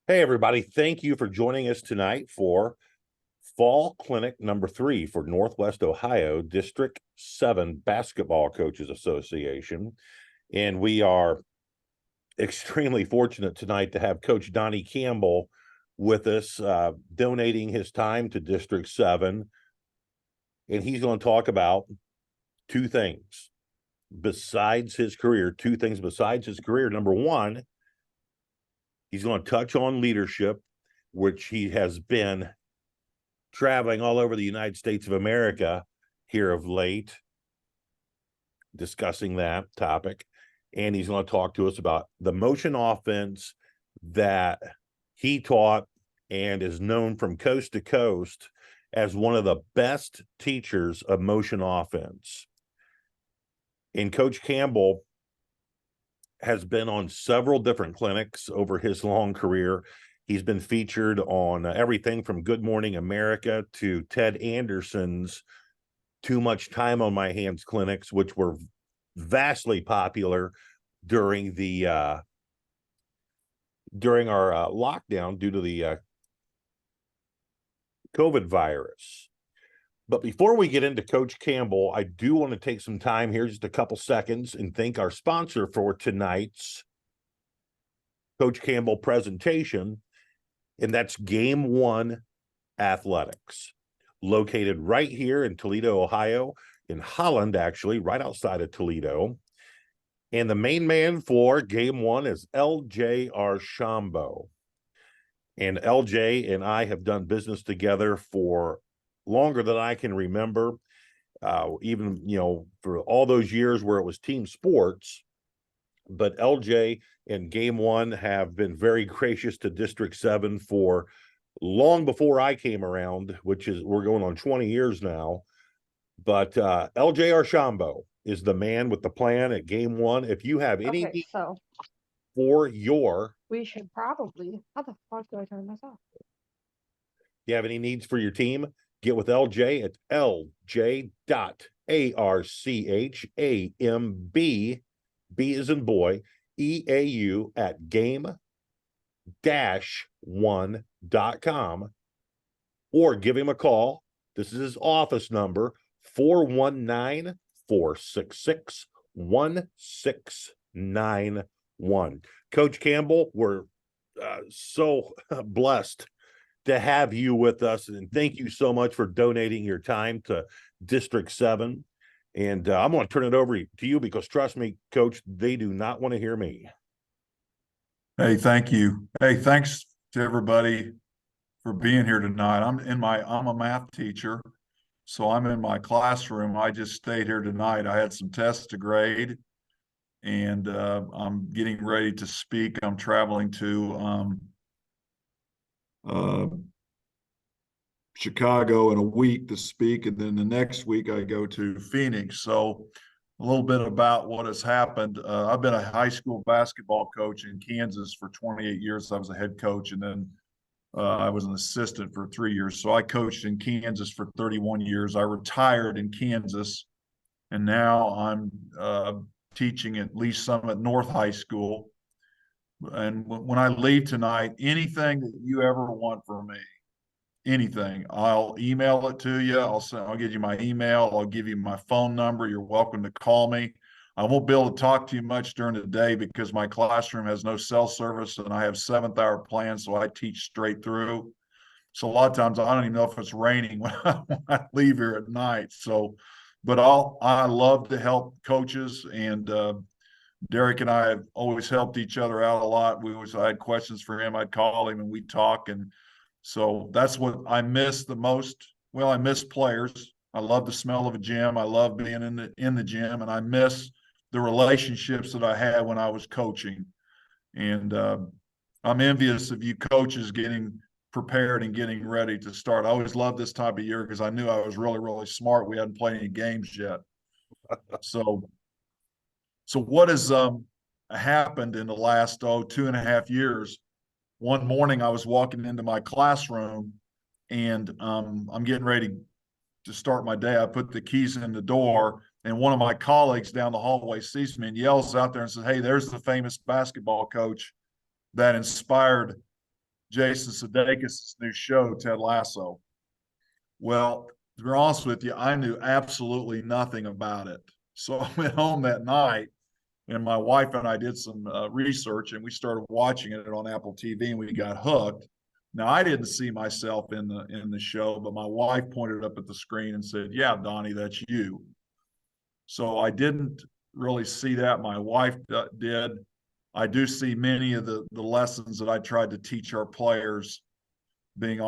Hey, everybody. Thank you for joining us tonight for Fall Clinic number 3 for Northwest Ohio District 7 Basketball Coaches Association. And we are extremely fortunate tonight to have Coach Donnie Campbell with us, donating his time to District 7. And he's going to talk about two things besides his career. Number one, he's going to touch on leadership, which he has been traveling all over the United States of America here of late, discussing that topic. And he's going to talk to us about the motion offense that he taught and is known from coast to coast as one of the best teachers of motion offense. And Coach Campbell has been on several different clinics over his long career. He's been featured on everything from Good Morning America to Ted Anderson's Too Much Time on My Hands clinics, which were vastly popular during our lockdown due to the COVID virus. But before we get into Coach Campbell, I do want to take some time here, just a couple seconds, and thank our sponsor for tonight's Coach Campbell presentation, and that's Game 1 Athletics, located right here in Toledo, Ohio, in Holland, actually, right outside of Toledo. And the main man for Game 1 is LJ Archambault. And LJ and I have done business together for longer than I can remember, even, for all those years where it was team sports. But LJ and Game 1 have been very gracious to District 7 for long before I came around, we're going on 20 years now. But LJ Archambault is the man with the plan at Game 1. If you have any Okay, so for your, we should probably, how the fuck do I turn this off? you have any needs for your team, get with LJ at lj.archamb, B as in boy, EAU at game-1.com, or give him a call. This is his office number, 419-466-1691. Coach Campbell, we're so blessed to have you with us, and thank you so much for donating your time to District 7. And I'm going to turn it over to you because, trust me, Coach, they do not want to hear me. Hey, thank you. Hey, thanks to everybody for being here tonight. I'm a math teacher, so I'm in my classroom. I just stayed here tonight. I had some tests to grade, and I'm getting ready to speak. I'm traveling to Chicago in a week to speak, and then the next week I go to Phoenix. So a little bit about what has happened. I've been a high school basketball coach in Kansas for 28 years. I was a head coach, and then I was an assistant for 3 years. So I coached in Kansas for 31 years. I retired in Kansas, and now I'm teaching at Lee Summit North High School. And when I leave tonight, anything that you ever want from me, anything, I'll email it to you. I'll give you my email. I'll give you my phone number. You're welcome to call me. I won't be able to talk to you much during the day because my classroom has no cell service and I have 7th-hour plans, so I teach straight through. So a lot of times I don't even know if it's raining when I leave here at night. So, but I love to help coaches, and Derek and I have always helped each other out a lot. I had questions for him. I'd call him and we'd talk, and so that's what I miss the most. Well, I miss players. I love the smell of a gym. I love being in the gym, and I miss the relationships that I had when I was coaching. And I'm envious of you coaches getting prepared and getting ready to start. I always loved this time of year because I knew I was really, really smart. We hadn't played any games yet. So what has happened in the last 2.5 years? One morning I was walking into my classroom, and I'm getting ready to start my day. I put the keys in the door, and one of my colleagues down the hallway sees me and yells out there and says, "Hey, there's the famous basketball coach that inspired Jason Sudeikis' new show, Ted Lasso. Well, to be honest with you, I knew absolutely nothing about it. So I went home that night, and my wife and I did some research, and we started watching it on Apple TV, and we got hooked. Now, I didn't see myself in the show, but my wife pointed up at the screen and said, "Yeah, Donnie, that's you." So I didn't really see that. My wife did. I do see many of the lessons that I tried to teach our players being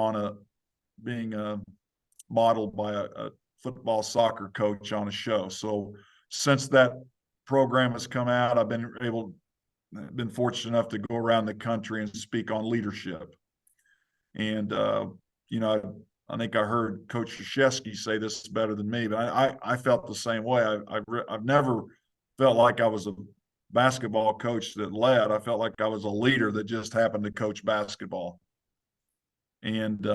modeled by a football soccer coach on a show. So since that program has come out, I've been fortunate enough to go around the country and speak on leadership. And I think I heard Coach Krzyzewski say this better than me, but I felt the same way. I've never felt like I was a basketball coach that led. I felt like I was a leader that just happened to coach basketball. And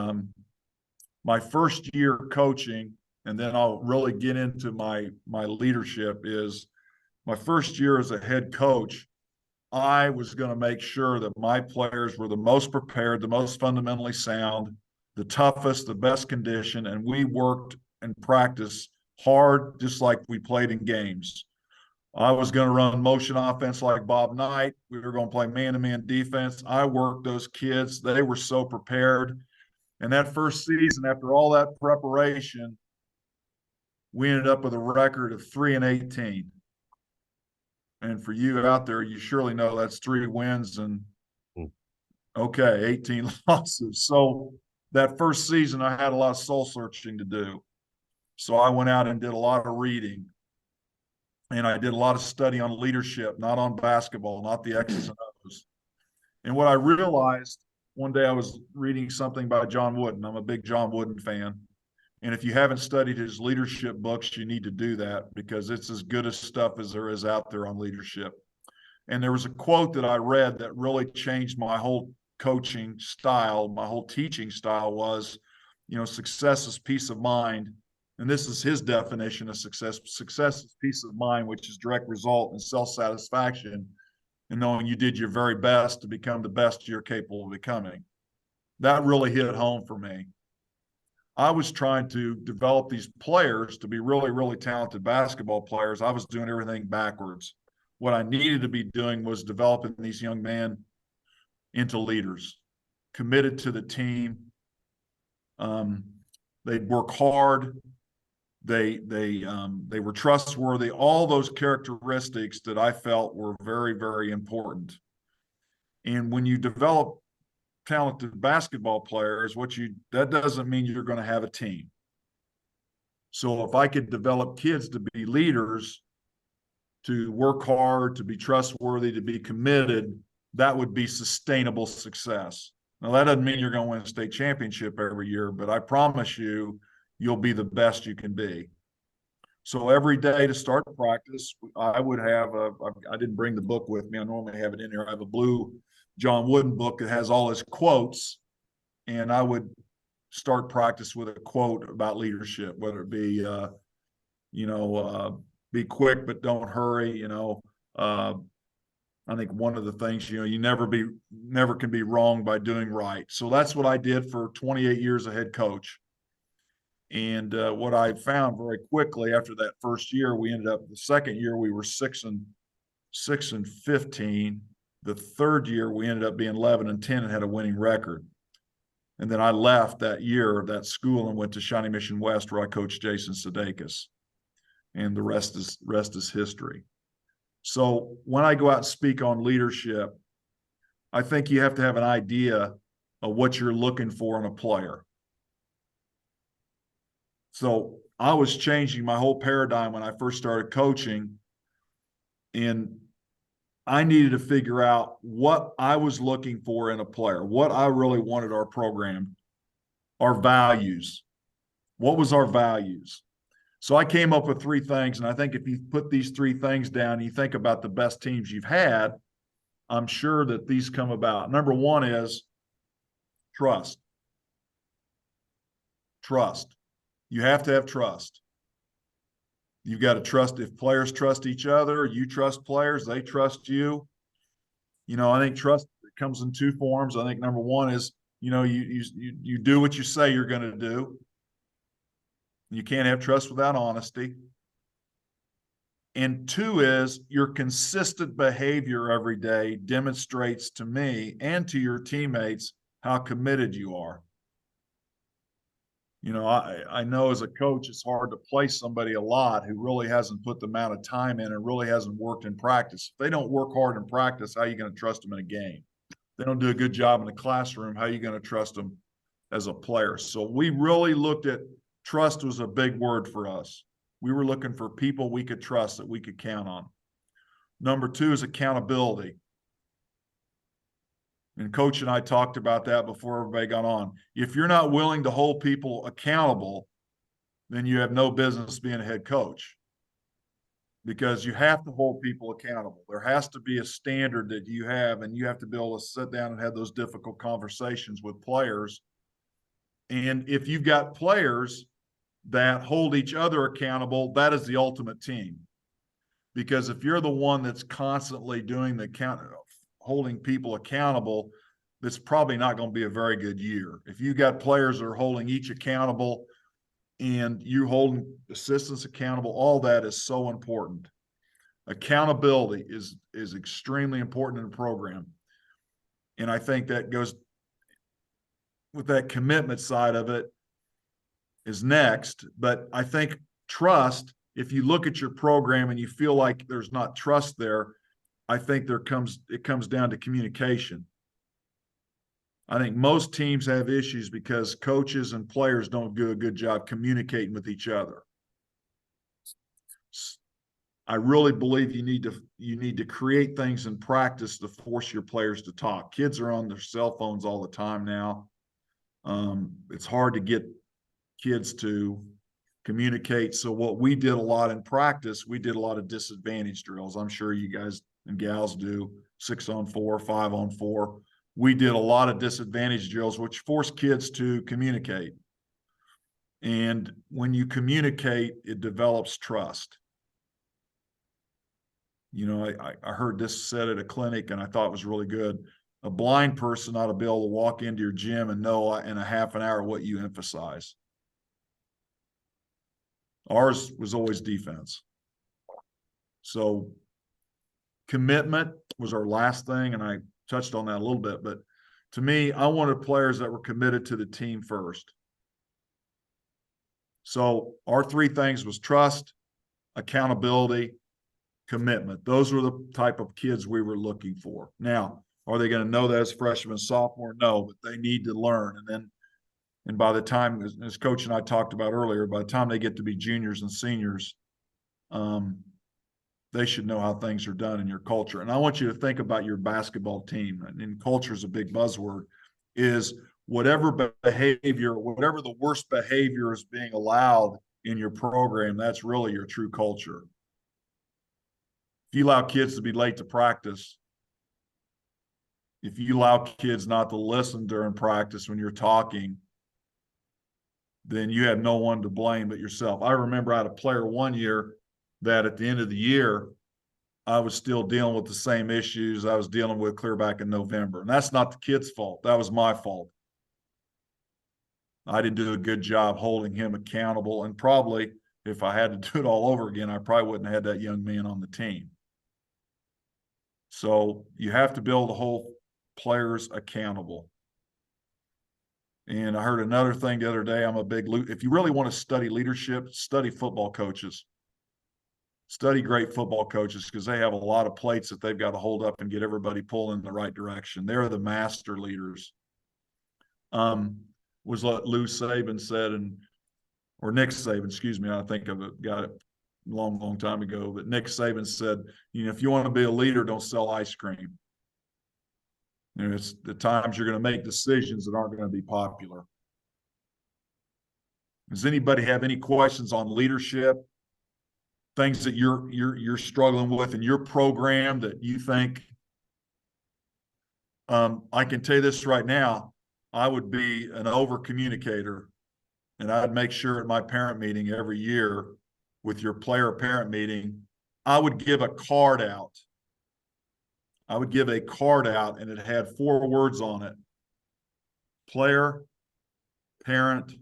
my first year coaching, and then I'll really get into my leadership, is my first year as a head coach. I was going to make sure that my players were the most prepared, the most fundamentally sound, the toughest, the best condition, and we worked and practiced hard, just like we played in games. I was going to run motion offense like Bob Knight. We were going to play man-to-man defense. I worked those kids. They were so prepared. And that first season, after all that preparation, we ended up with a record of 3-18. And for you out there, you surely know that's 3 wins and 18 losses. So that first season, I had a lot of soul searching to do. So I went out and did a lot of reading. And I did a lot of study on leadership, not on basketball, not the X's and O's. And what I realized one day, I was reading something by John Wooden. I'm a big John Wooden fan. And if you haven't studied his leadership books, you need to do that, because it's as good as stuff as there is out there on leadership. And there was a quote that I read that really changed my whole coaching style, my whole teaching style was, success is peace of mind. And this is his definition of success. Success is peace of mind, which is direct result and self-satisfaction, and knowing you did your very best to become the best you're capable of becoming. That really hit home for me. I was trying to develop these players to be really, really talented basketball players. I was doing everything backwards. What I needed to be doing was developing these young men into leaders, committed to the team. They'd work hard. They were trustworthy. All those characteristics that I felt were very, very important. And when you develop talented basketball players, that doesn't mean you're going to have a team. So if I could develop kids to be leaders, to work hard, to be trustworthy, to be committed, that would be sustainable success. Now, that doesn't mean you're going to win a state championship every year, but I promise you, you'll be the best you can be. So every day to start practice, I would have I didn't bring the book with me. I normally have it in here. I have a blue John Wooden book that has all his quotes, and I would start practice with a quote about leadership, whether it be, be quick but don't hurry. I think one of the things, you never can be wrong by doing right. So that's what I did for 28 years as head coach. And what I found very quickly after that first year, we ended up the second year we were 6-15. The third year we ended up being 11-10 and had a winning record. And then I left that year, that school, and went to Shawnee Mission West, where I coached Jason Sudeikis. And the rest is history. So when I go out and speak on leadership, I think you have to have an idea of what you're looking for in a player. So I was changing my whole paradigm when I first started coaching, and I needed to figure out what I was looking for in a player, what I really wanted our program, our values. What was our values? So I came up with 3 things, and I think if you put these 3 things down and you think about the best teams you've had, I'm sure that these come about. Number 1 is trust. Trust. You have to have trust. You've got to trust. If players trust each other, you trust players, they trust you. I think trust comes in 2 forms. I think number 1 is you do what you say you're going to do. You can't have trust without honesty. And two is your consistent behavior every day demonstrates to me and to your teammates how committed you are. I know as a coach, it's hard to play somebody a lot who really hasn't put the amount of time in and really hasn't worked in practice. If they don't work hard in practice, how are you going to trust them in a game? If they don't do a good job in the classroom, how are you going to trust them as a player? So we really looked at trust was a big word for us. We were looking for people we could trust that we could count on. Number two is accountability. And Coach and I talked about that before everybody got on. If you're not willing to hold people accountable, then you have no business being a head coach, because you have to hold people accountable. There has to be a standard that you have, and you have to be able to sit down and have those difficult conversations with players. And if you've got players that hold each other accountable, that is the ultimate team. Because if you're the one that's constantly doing holding people accountable, that's probably not going to be a very good year. If you got players that are holding each accountable and you holding assistants accountable, all that is so important. Accountability is extremely important in a program. And I think that goes with that commitment side of it is next. But I think trust, if you look at your program and you feel like there's not trust there, I think it comes down to communication. I think most teams have issues because coaches and players don't do a good job communicating with each other. I really believe you need to create things in practice to force your players to talk. Kids are on their cell phones all the time now. It's hard to get kids to communicate. So what we did a lot in practice, we did a lot of disadvantage drills. I'm sure you guys and gals do 6-on-4, 5-on-4. We did a lot of disadvantage drills, which force kids to communicate. And when you communicate, it develops trust. I heard this said at a clinic, and I thought it was really good. A blind person ought to be able to walk into your gym and know in a half an hour what you emphasize. Ours was always defense. So commitment was our last thing, and I touched on that a little bit. But to me, I wanted players that were committed to the team first. So our three things was trust, accountability, commitment. Those were the type of kids we were looking for. Now, are they going to know that as freshman, sophomore? No, but they need to learn. And by the time, as Coach and I talked about earlier, by the time they get to be juniors and seniors, they should know how things are done in your culture. And I want you to think about your basketball team, and culture is a big buzzword, is whatever behavior, whatever the worst behavior is being allowed in your program, that's really your true culture. If you allow kids to be late to practice, if you allow kids not to listen during practice when you're talking, then you have no one to blame but yourself. I remember I had a player one year that at the end of the year, I was still dealing with the same issues I was dealing with clear back in November. And that's not the kid's fault. That was my fault. I didn't do a good job holding him accountable. And probably if I had to do it all over again, I probably wouldn't have had that young man on the team. So you have to be able to hold players accountable. And I heard another thing the other day. If you really want to study leadership, study football coaches. Study great football coaches, because they have a lot of plates that they've got to hold up and get everybody pulling in the right direction. They're the master leaders. Was what Lou Saban said, or Nick Saban, excuse me. I think of it, got it a long time ago. But Nick Saban said, if you want to be a leader, don't sell ice cream. It's the times you're going to make decisions that aren't going to be popular. Does anybody have any questions on leadership? Things that you're struggling with in your program that you think? I can tell you this right now. I would be an over communicator, and I'd make sure at my parent meeting every year, with your player parent meeting, I would give a card out. And it had 4 words on it. player, parent,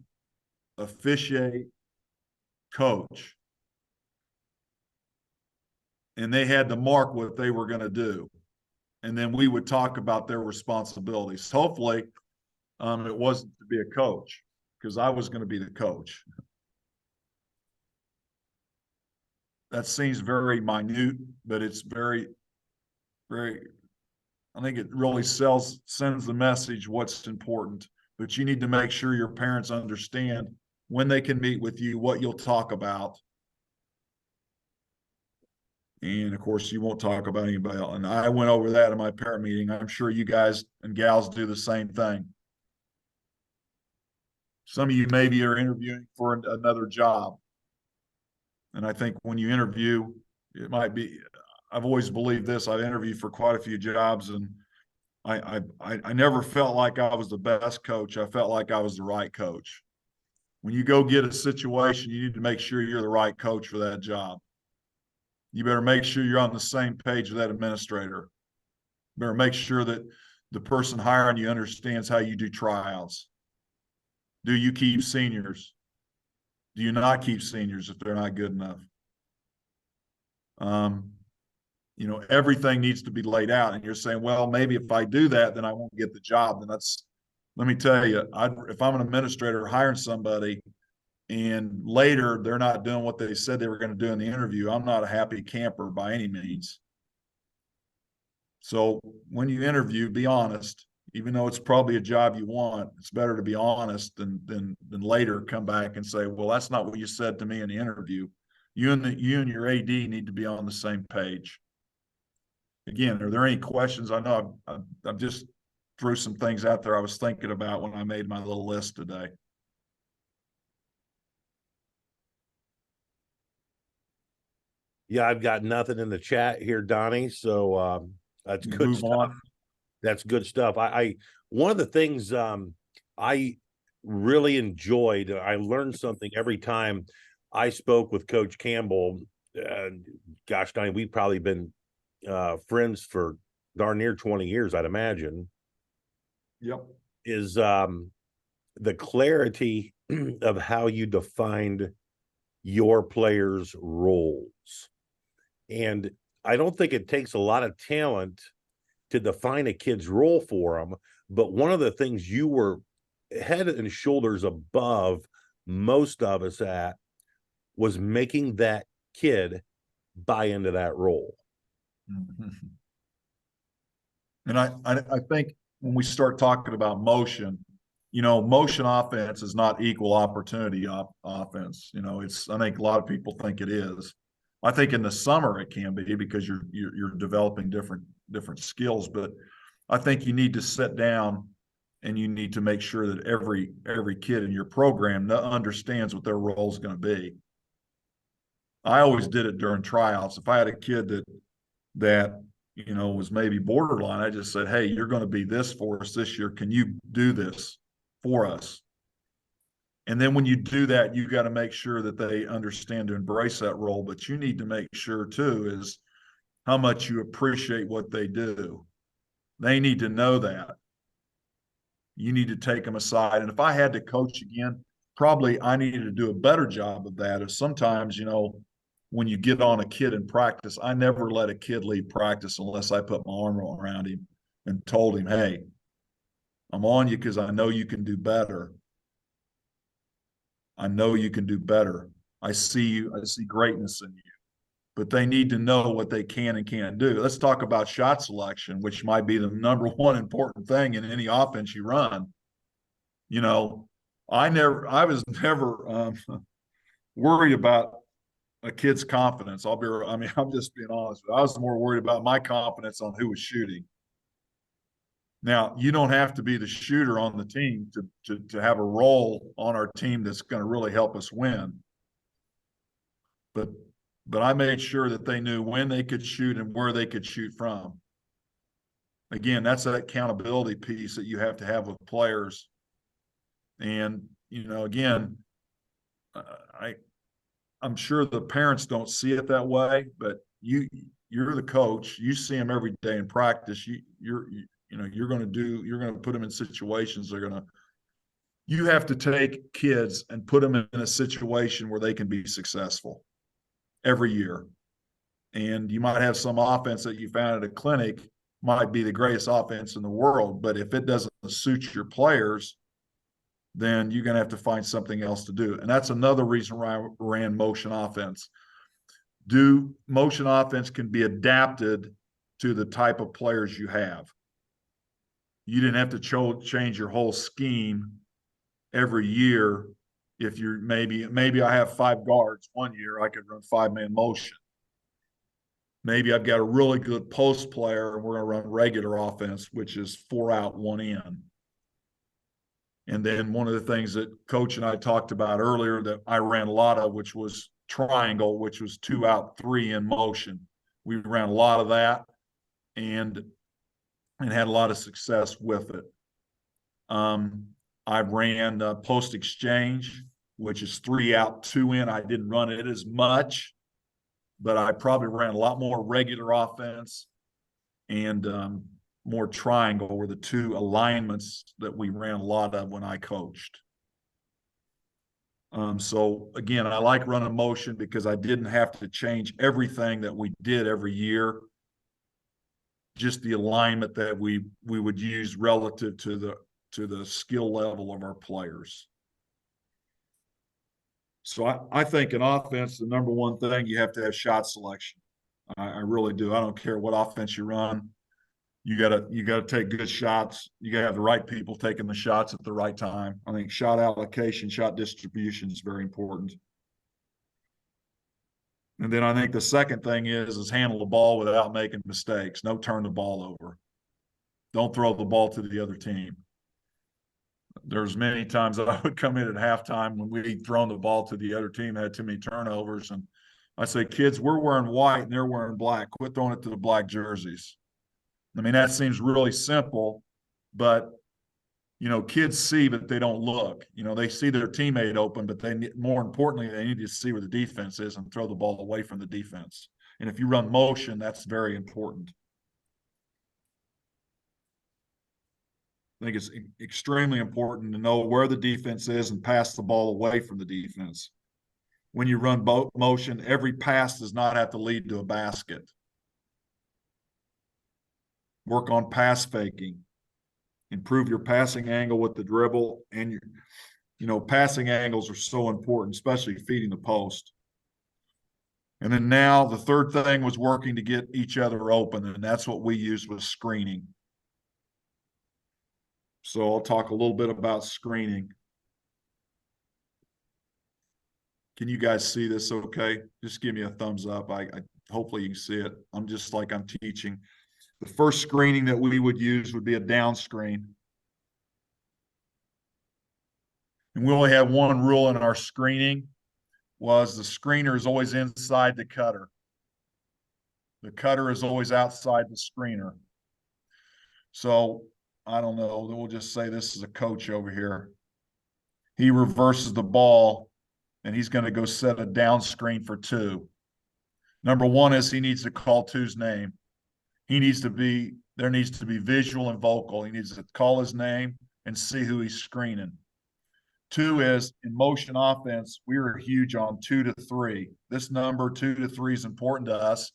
officiate, coach. And they had to mark what they were going to do. And then we would talk about their responsibilities. Hopefully, it wasn't to be a coach, because I was going to be the coach. That seems very minute, but it's very, very, I think it really sends the message what's important. But you need to make sure your parents understand when they can meet with you, what you'll talk about. And of course, you won't talk about anybody else. And I went over that in my parent meeting. I'm sure you guys and gals do the same thing. Some of you maybe are interviewing for another job. And I think when you interview, it might be, I've always believed this. I've interviewed for quite a few jobs, and I never felt like I was the best coach. I felt like I was the right coach. When you go get a situation, you need to make sure you're the right coach for that job. You better make sure you're on the same page with that administrator. You better make sure that the person hiring you understands how you do tryouts. Do you keep seniors? Do you not keep seniors if they're not good enough? You know, everything needs to be laid out. And you're saying, well, maybe if I do that, then I won't get the job. Then let me tell you, if I'm an administrator hiring somebody and later they're not doing what they said they were going to do in the interview, I'm not a happy camper by any means. So when you interview, be honest. Even though it's probably a job you want, it's better to be honest than later come back and say, well, that's not what you said to me in the interview. You and your AD need to be on the same page. Again, are there any questions? I know I've just threw some things out there I was thinking about when I made my little list today. Yeah, I've got nothing in the chat here, Donnie. So that's good Move stuff. on. That's good stuff. I one of the things I really enjoyed, I learned something every time I spoke with Coach Campbell. Gosh, Donnie, we've probably been friends for darn near 20 years, I'd imagine. Yep. Is the clarity of how you defined your players' roles. And I don't think it takes a lot of talent to define a kid's role for them. But one of the things you were head and shoulders above most of us at was making that kid buy into that role. Mm-hmm. And I think when we start talking about motion, you know, motion offense is not equal opportunity offense. You know, I think a lot of people think it is. I think in the summer it can be because you're developing different skills, but I think you need to sit down and you need to make sure that every kid in your program understands what their role is going to be. I always did it during tryouts. If I had a kid that you know was maybe borderline, I just said, hey, you're going to be this for us this year. Can you do this for us? And then when you do that, you got to make sure that they understand to embrace that role. But you need to make sure too is how much you appreciate what they do. They need to know that. You need to take them aside. And if I had to coach again, probably I needed to do a better job of that. If sometimes, you know, when you get on a kid in practice, I never let a kid leave practice unless I put my arm around him and told him, hey, I'm on you because I know you can do better. I know you can do better. I see you. I see greatness in you. But they need to know what they can and can't do. Let's talk about shot selection, which might be the number one important thing in any offense you run. You know, I was never worried about a kid's confidence. I'm just being honest. I was more worried about my confidence on who was shooting. Now, you don't have to be the shooter on the team to have a role on our team that's going to really help us win. But I made sure that they knew when they could shoot and where they could shoot from. Again, that's that accountability piece that you have to have with players. And, you know, again, I'm sure the parents don't see it that way, but you're the coach. You see them every day in practice. you're going to put them in situations you have to take kids and put them in a situation where they can be successful every year. And you might have some offense that you found at a clinic might be the greatest offense in the world, but if it doesn't suit your players, then you're going to have to find something else to do. And that's another reason why I ran motion offense. Motion offense can be adapted to the type of players you have. You didn't have to change your whole scheme every year. If you're maybe I have 5 guards one year, I could run 5-man motion. Maybe I've got a really good post player and we're going to run regular offense, which is 4 out, 1 in. And then one of the things that Coach and I talked about earlier that I ran a lot of, which was triangle, which was 2 out, 3 in motion. We ran a lot of that and had a lot of success with it. I ran post exchange, which is 3 out, 2 in. I didn't run it as much, but I probably ran a lot more regular offense and more triangle were the 2 alignments that we ran a lot of when I coached. So again, I like running motion because I didn't have to change everything that we did every year. Just the alignment that we would use relative to the skill level of our players. So I think in offense, the number one thing, you have to have shot selection. I really do. I don't care what offense you run. You gotta take good shots. You gotta have the right people taking the shots at the right time. I think shot allocation, shot distribution is very important. And then I think the second thing is handle the ball without making mistakes. No turn the ball over. Don't throw the ball to the other team. There's many times that I would come in at halftime when we'd thrown the ball to the other team, had too many turnovers. And I say, kids, we're wearing white and they're wearing black. Quit throwing it to the black jerseys. I mean, that seems really simple, but, kids see, but they don't look. They see their teammate open, but more importantly, they need to see where the defense is and throw the ball away from the defense. And if you run motion, that's very important. I think it's extremely important to know where the defense is and pass the ball away from the defense. When you run motion, every pass does not have to lead to a basket. Work on pass faking. Improve your passing angle with the dribble. And, passing angles are so important, especially feeding the post. And then now the third thing was working to get each other open, and that's what we used with screening. So I'll talk a little bit about screening. Can you guys see this okay? Just give me a thumbs up. I hopefully you can see it. I'm just like I'm teaching. The first screening that we would use would be a down screen. And we only have one rule in our screening, was the screener is always inside the cutter. The cutter is always outside the screener. So I don't know, we'll just say this is a coach over here. He reverses the ball and he's going to go set a down screen for 2. Number 1 is he needs to call 2's name. There needs to be visual and vocal. He needs to call his name and see who he's screening. 2 is in motion offense, we are huge on 2 to 3. This number 2 to 3 is important to us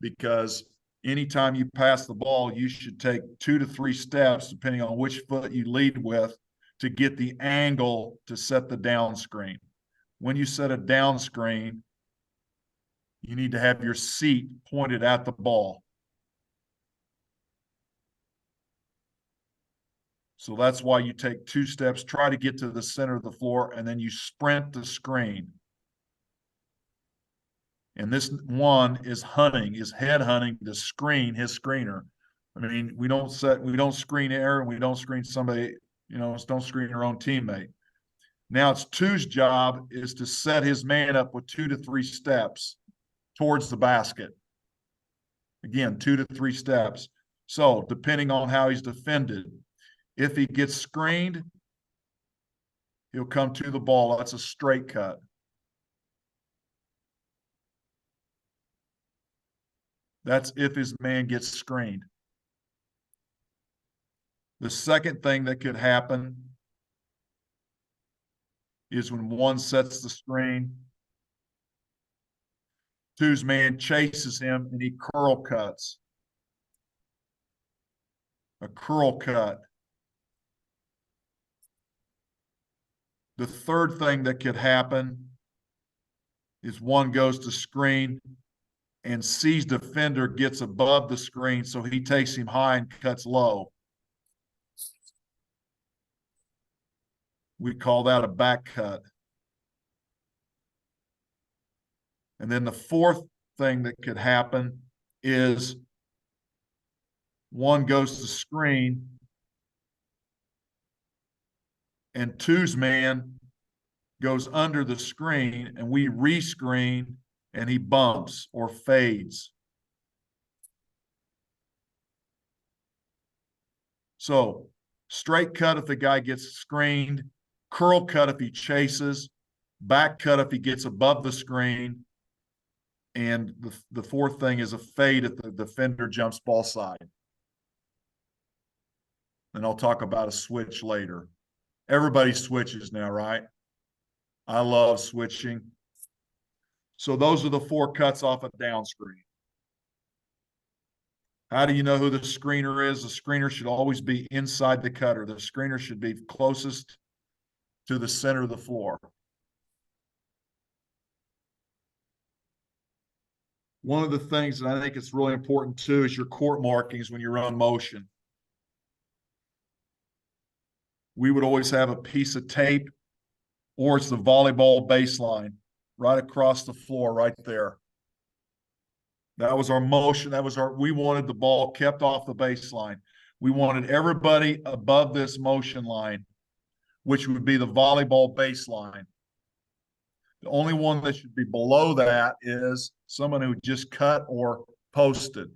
because anytime you pass the ball, you should take 2 to 3 steps, depending on which foot you lead with, to get the angle to set the down screen. When you set a down screen, you need to have your seat pointed at the ball. So that's why you take 2 steps, try to get to the center of the floor, and then you sprint the screen. And this one is head hunting to screen his screener. I mean, we don't screen air and we don't screen somebody, don't screen our own teammate. Now it's 2's job is to set his man up with 2 to 3 steps towards the basket. Again, 2 to 3 steps. So depending on how he's defended, if he gets screened, he'll come to the ball. That's a straight cut. That's if his man gets screened. The second thing that could happen is when one sets the screen, two's man chases him and he curl cuts. A curl cut. The third thing that could happen is one goes to screen and sees defender gets above the screen, so he takes him high and cuts low. We call that a back cut. And then the fourth thing that could happen is one goes to screen and two's man goes under the screen and we rescreen and he bumps or fades. So straight cut if the guy gets screened, curl cut if he chases, back cut if he gets above the screen, and the fourth thing is a fade if the defender jumps ball side. And I'll talk about a switch later. Everybody switches now, right? I love switching. So those are the four cuts off a down screen. How do you know who the screener is? The screener should always be inside the cutter. The screener should be closest to the center of the floor. One of the things that I think is really important too is your court markings when you run motion. We would always have a piece of tape, or it's the volleyball baseline right across the floor right there. That was our motion. We wanted the ball kept off the baseline. We wanted everybody above this motion line, which would be the volleyball baseline. The only one that should be below that is someone who just cut or posted.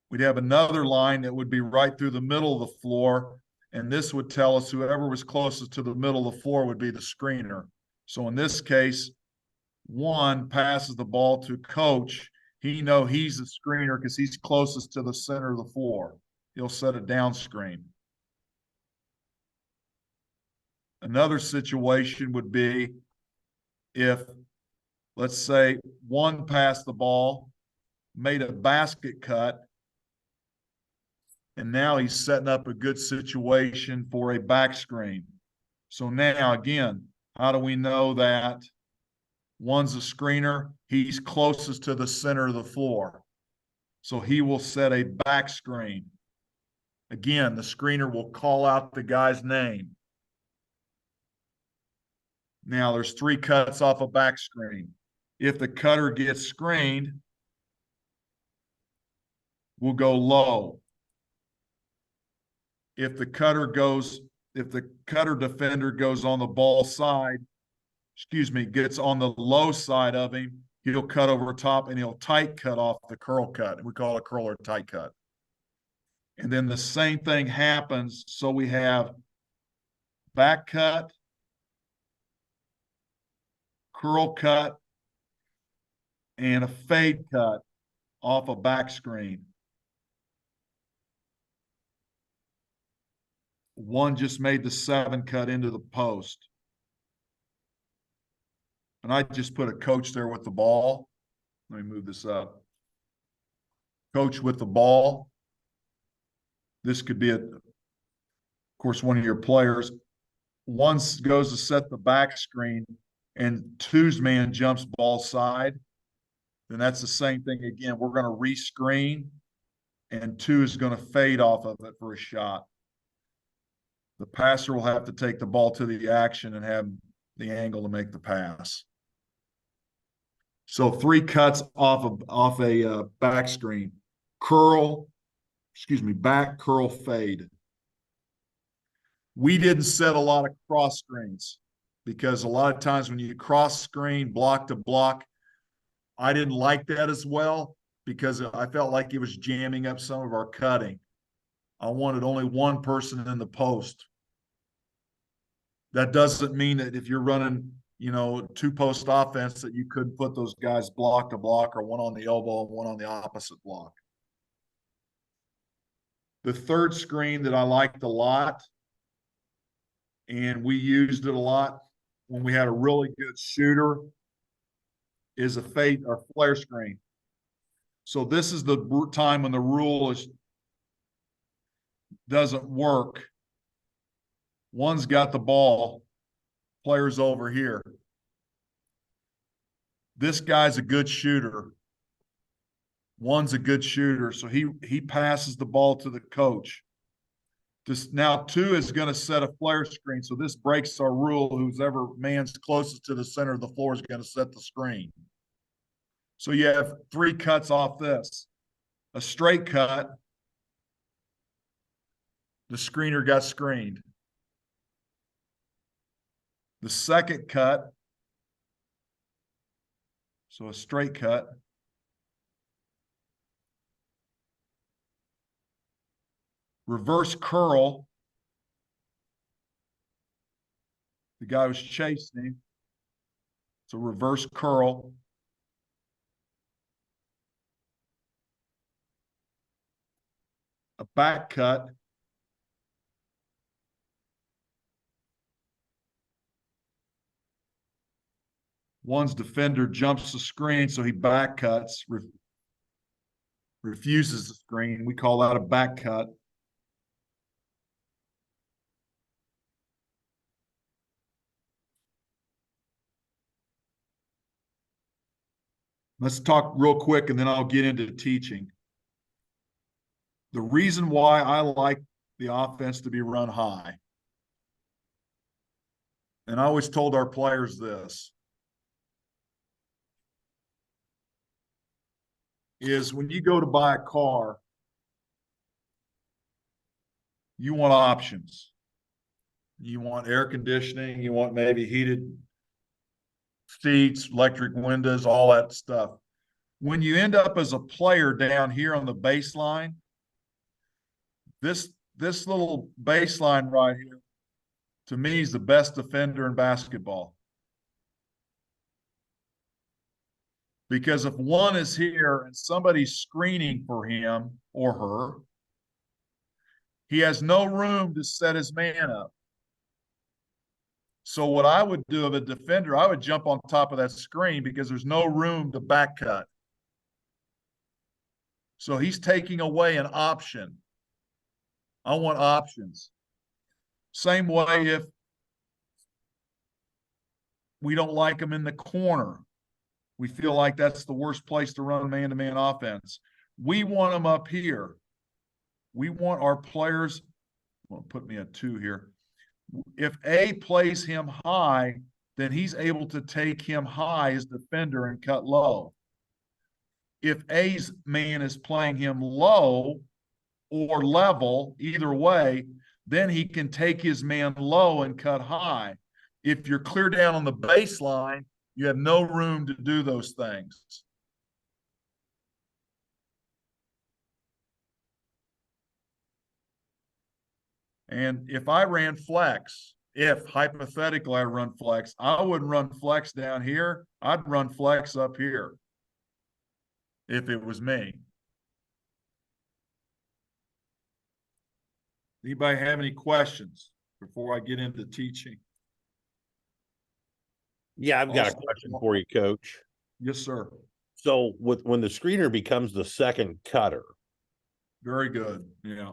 We'd have another line that would be right through the middle of the floor, and this would tell us whoever was closest to the middle of the floor would be the screener. So in this case, one passes the ball to coach. He knows he's the screener because he's closest to the center of the floor. He'll set a down screen. Another situation would be if, let's say, one passed the ball, made a basket cut, and now he's setting up a good situation for a back screen. So now, again, how do we know that one's a screener? He's closest to the center of the floor. So he will set a back screen. Again, the screener will call out the guy's name. Now there's three cuts off a back screen. If the cutter gets screened, we'll go low. If the cutter defender goes on the ball side, gets on the low side of him, he'll cut over top and he'll tight cut off the curl cut. We call it a curl or tight cut. And then the same thing happens. So we have back cut, curl cut, and a fade cut off a back screen. One just made the 7 cut into the post. And I just put a coach there with the ball. Let me move this up. Coach with the ball. This could be, of course, one of your players. One goes to set the back screen and two's man jumps ball side. Then that's the same thing again. We're going to rescreen and two is going to fade off of it for a shot. The passer will have to take the ball to the action and have the angle to make the pass. So 3 cuts off a back screen. Back, curl, fade. We didn't set a lot of cross screens because a lot of times when you cross screen block to block, I didn't like that as well because I felt like it was jamming up some of our cutting. I wanted only one person in the post. That doesn't mean that if you're running two-post offense that you couldn't put those guys block to block or one on the elbow and one on the opposite block. The third screen that I liked a lot, and we used it a lot when we had a really good shooter, is a fade or flare screen. So this is the time when the rule doesn't work. One's got the ball, player's over here. This guy's a good shooter. One's a good shooter, so he passes the ball to the coach. Now 2 is going to set a flare screen, so this breaks our rule. Who's ever man's closest to the center of the floor is going to set the screen. So you have 3 cuts off this. A straight cut, the screener got screened. The second cut, so a straight cut. Reverse curl. The guy was chasing him. So reverse curl. A back cut. One's defender jumps the screen, so he back cuts, refuses the screen. We call that a back cut. Let's talk real quick and then I'll get into teaching. The reason why I like the offense to be run high, and I always told our players this, is when you go to buy a car, you want options. You want air conditioning, you want maybe heated seats, electric windows, all that stuff. When you end up as a player down here on the baseline, this little baseline right here, to me, is the best defender in basketball. Because if one is here and somebody's screening for him or her, he has no room to set his man up. So what I would do of a defender, I would jump on top of that screen because there's no room to back cut. So he's taking away an option. I want options. Same way if we don't like him in the corner. We feel like that's the worst place to run man-to-man offense. We want them up here. We want our players, well, put me at 2 here. If A plays him high, then he's able to take him high as defender and cut low. If A's man is playing him low or level, either way, then he can take his man low and cut high. If you're clear down on the baseline, you have no room to do those things. And if I ran flex, if hypothetically I run flex, I wouldn't run flex down here. I'd run flex up here if it was me. Anybody have any questions before I get into teaching? Yeah, I've got a question for you, Coach. Yes, sir. So when the screener becomes the second cutter, very good. Yeah.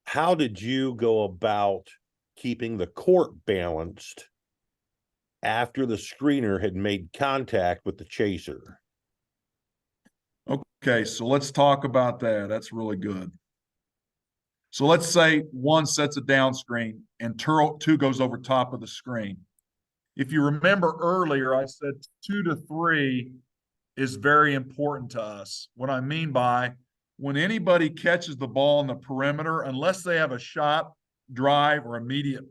How did you go about keeping the court balanced after the screener had made contact with the chaser? Okay, so let's talk about that. That's really good. So let's say one sets a down screen and 2 goes over top of the screen. If you remember earlier, I said 2 to 3 is very important to us. What I mean by, when anybody catches the ball on the perimeter, unless they have a shot, drive, or immediate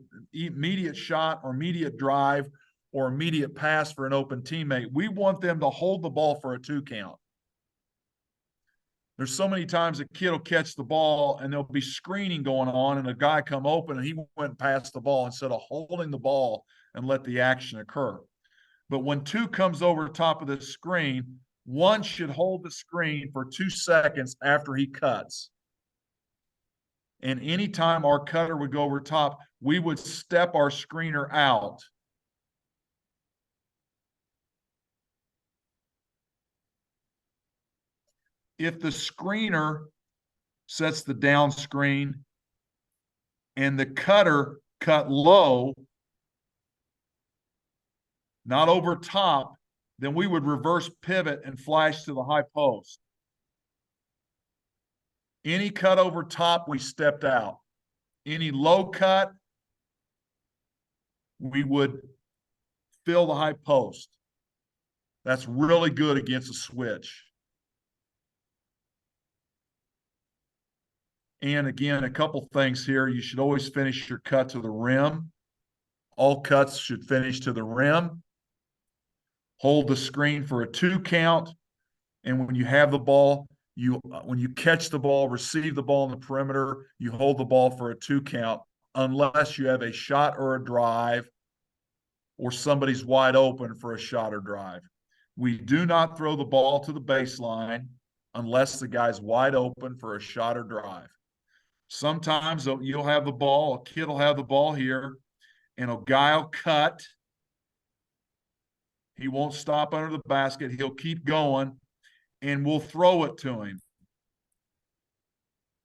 shot or immediate drive or immediate pass for an open teammate, we want them to hold the ball for a 2 count. There's so many times a kid will catch the ball and there'll be screening going on and a guy come open and he went past the ball instead of holding the ball and let the action occur. But when two comes over top of the screen, one should hold the screen for 2 seconds after he cuts. And anytime our cutter would go over top, we would step our screener out. If the screener sets the down screen and the cutter cut low, not over top, then we would reverse pivot and flash to the high post. Any cut over top, we stepped out. Any low cut, we would fill the high post. That's really good against a switch. And again, a couple things here. You should always finish your cut to the rim. All cuts should finish to the rim. Hold the screen for a 2 count. And when you have the ball, when you catch the ball, receive the ball in the perimeter, you hold the ball for a 2 count, unless you have a shot or a drive or somebody's wide open for a shot or drive. We do not throw the ball to the baseline unless the guy's wide open for a shot or drive. Sometimes you'll have the ball, a kid will have the ball here, and a guy will cut. He won't stop under the basket. He'll keep going, and we'll throw it to him.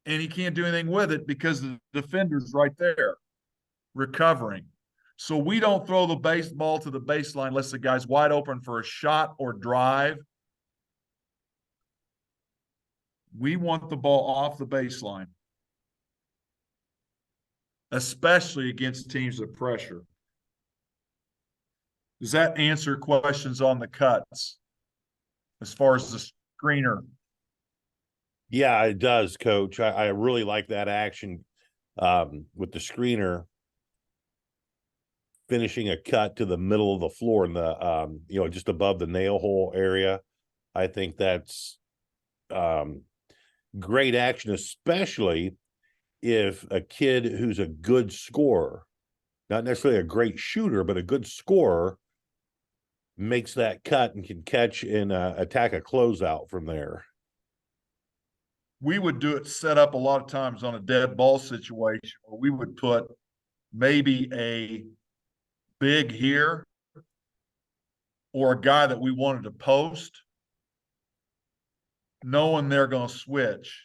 And he can't do anything with it because the defender's right there recovering. So we don't throw the baseball to the baseline unless the guy's wide open for a shot or drive. We want the ball off the baseline, especially against teams of pressure. Does that answer questions on the cuts as far as the screener? Yeah, it does, Coach. I really like that action with the screener finishing a cut to the middle of the floor in the just above the nail hole area. I think that's great action, especially if a kid who's a good scorer, not necessarily a great shooter, but a good scorer, makes that cut and can catch and attack a closeout from there. We would do it set up a lot of times on a dead ball situation where we would put maybe a big here or a guy that we wanted to post, knowing they're going to switch.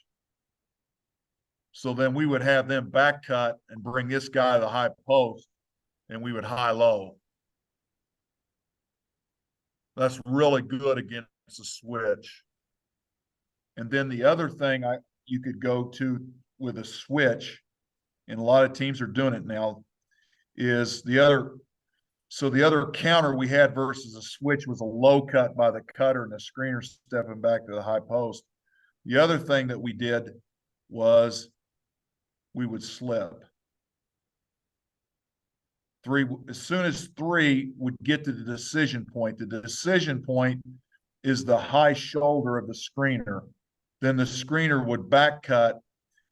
So then we would have them back cut and bring this guy to the high post, and we would high-low. That's really good against a switch. And then the other thing you could go to with a switch, and a lot of teams are doing it now, is the other counter we had versus a switch was a low cut by the cutter and the screener stepping back to the high post. The other thing that we did was we would slip. As soon as 3 would get to the decision point is the high shoulder of the screener. Then the screener would back cut,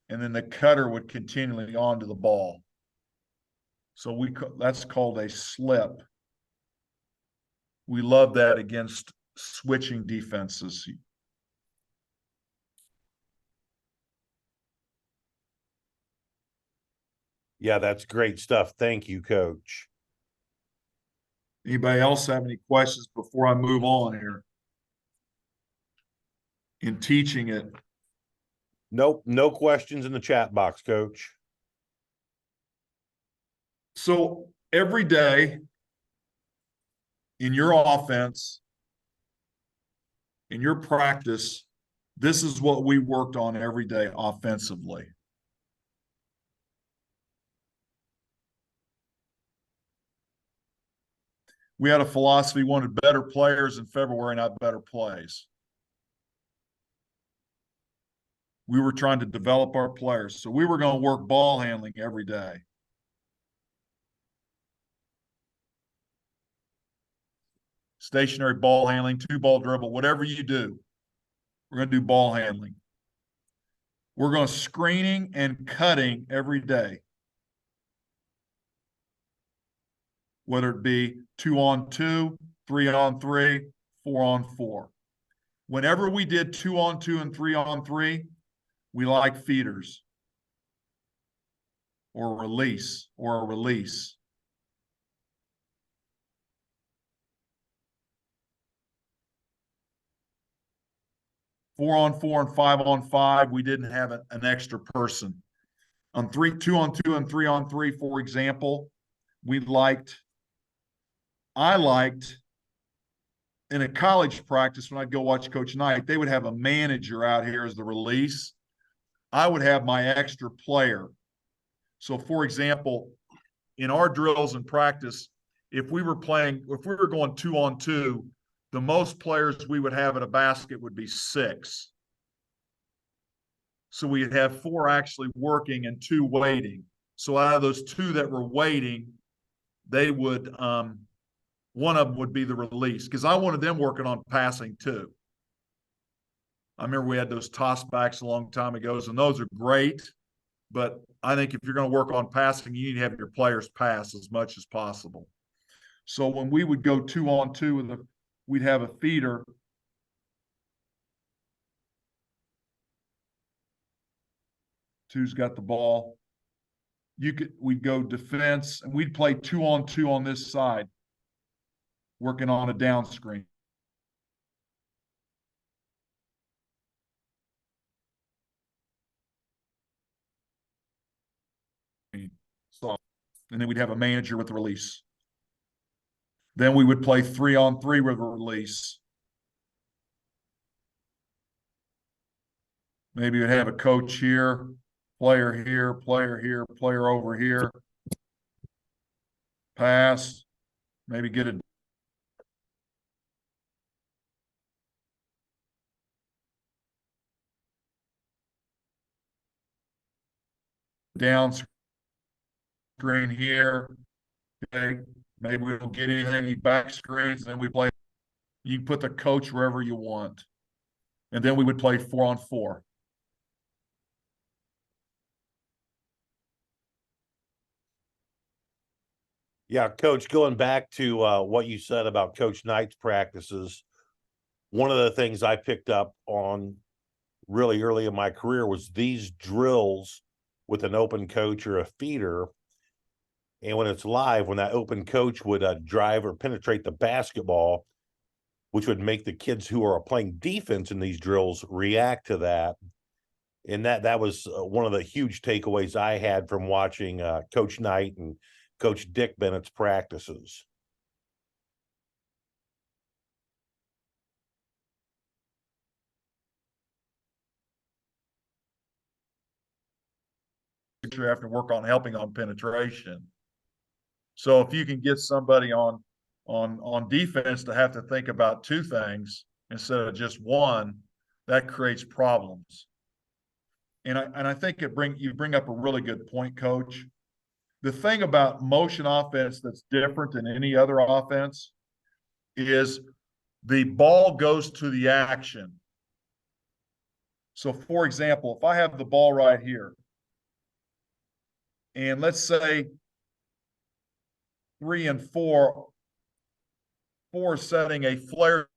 and then the cutter would continually onto the ball. So that's called a slip. We love that against switching defenses. Yeah, that's great stuff. Thank you, Coach. Anybody else have any questions before I move on here in teaching it? Nope, no questions in the chat box, Coach. So every day in your offense, in your practice, this is what we worked on every day offensively. We had a philosophy, wanted better players in February, not better plays. We were trying to develop our players. So we were going to work ball handling every day. Stationary ball handling, 2-ball dribble, whatever you do, we're going to do ball handling. We're going to screening and cutting every day. Whether it be 2-on-2, 3-on-3, 4-on-4. Whenever we did 2-on-2 and 3-on-3, we like feeders or a release. 4-on-4 and 5-on-5, we didn't have an extra person. On 2-on-2 and 3-on-3, for example, I liked in a college practice when I'd go watch Coach Knight, they would have a manager out here as the release. I would have my extra player. So, for example, in our drills and practice, if we were going 2-on-2, the most players we would have at a basket would be 6. So we'd have 4 actually working and 2 waiting. So out of those 2 that were waiting, they would one of them would be the release, because I wanted them working on passing too. I remember we had those toss backs a long time ago, and those are great. But I think if you're going to work on passing, you need to have your players pass as much as possible. So when we would go 2-on-2, we'd have a feeder. Two's got the ball. We'd go defense, and we'd play 2-on-2 on this side, working on a down screen. So, and then we'd have a manager with the release. Then we would play 3-on-3 with a release. Maybe we'd have a coach here, player here, player over here. Pass, maybe get a down screen here. Okay, maybe we don't get anything, any back screens, then we play. You can put the coach wherever you want. And then we would play 4-on-4. Yeah, Coach, going back to what you said about Coach Knight's practices, one of the things I picked up on really early in my career was these drills with an open coach or a feeder. And when it's live, when that open coach would drive or penetrate the basketball, which would make the kids who are playing defense in these drills react to that. And that was one of the huge takeaways I had from watching Coach Knight and Coach Dick Bennett's practices. You have to work on helping on penetration. So if you can get somebody on defense to have to think about 2 things instead of just one, that creates problems. And I think you bring up a really good point, Coach. The thing about motion offense that's different than any other offense is the ball goes to the action. So, for example, if I have the ball right here, and let's say 3 and 4 is setting a flare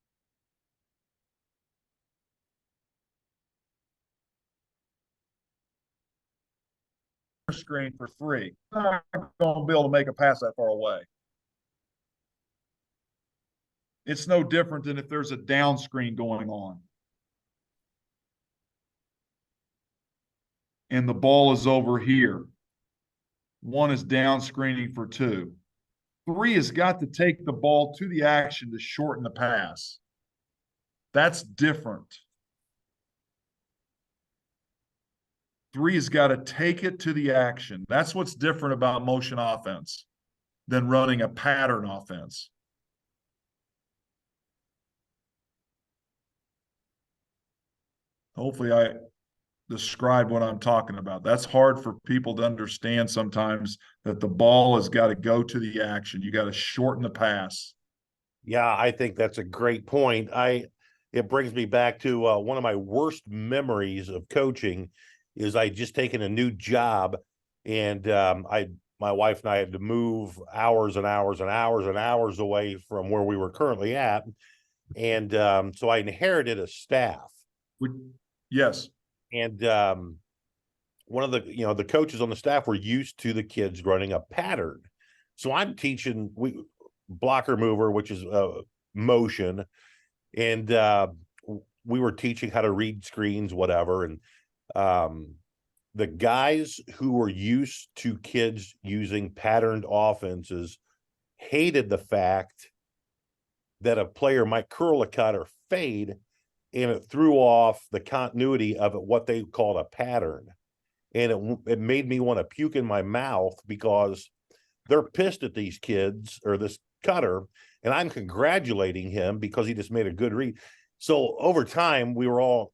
screen for 3. I'm not going to be able to make a pass that far away. It's no different than if there's a down screen going on. And the ball is over here. 1 is down screening for 2. 3 has got to take the ball to the action to shorten the pass. That's different. 3 has got to take it to the action. That's what's different about motion offense than running a pattern offense. Hopefully I describe what I'm talking about. That's hard for people to understand sometimes, that the ball has got to go to the action. You got to shorten the pass. Yeah, I think that's a great point. It brings me back to one of my worst memories of coaching is I just taken a new job, and my wife and I had to move hours and hours and hours and hours away from where we were currently at. And so I inherited a staff. Yes. And one of the, the coaches on the staff were used to the kids running a pattern. So I'm teaching blocker mover, which is motion. And we were teaching how to read screens, whatever. And the guys who were used to kids using patterned offenses hated the fact that a player might curl a cut or fade, and it threw off the continuity of it, what they called a pattern. And it made me want to puke in my mouth because they're pissed at these kids or this cutter, and I'm congratulating him because he just made a good read. So over time, we were all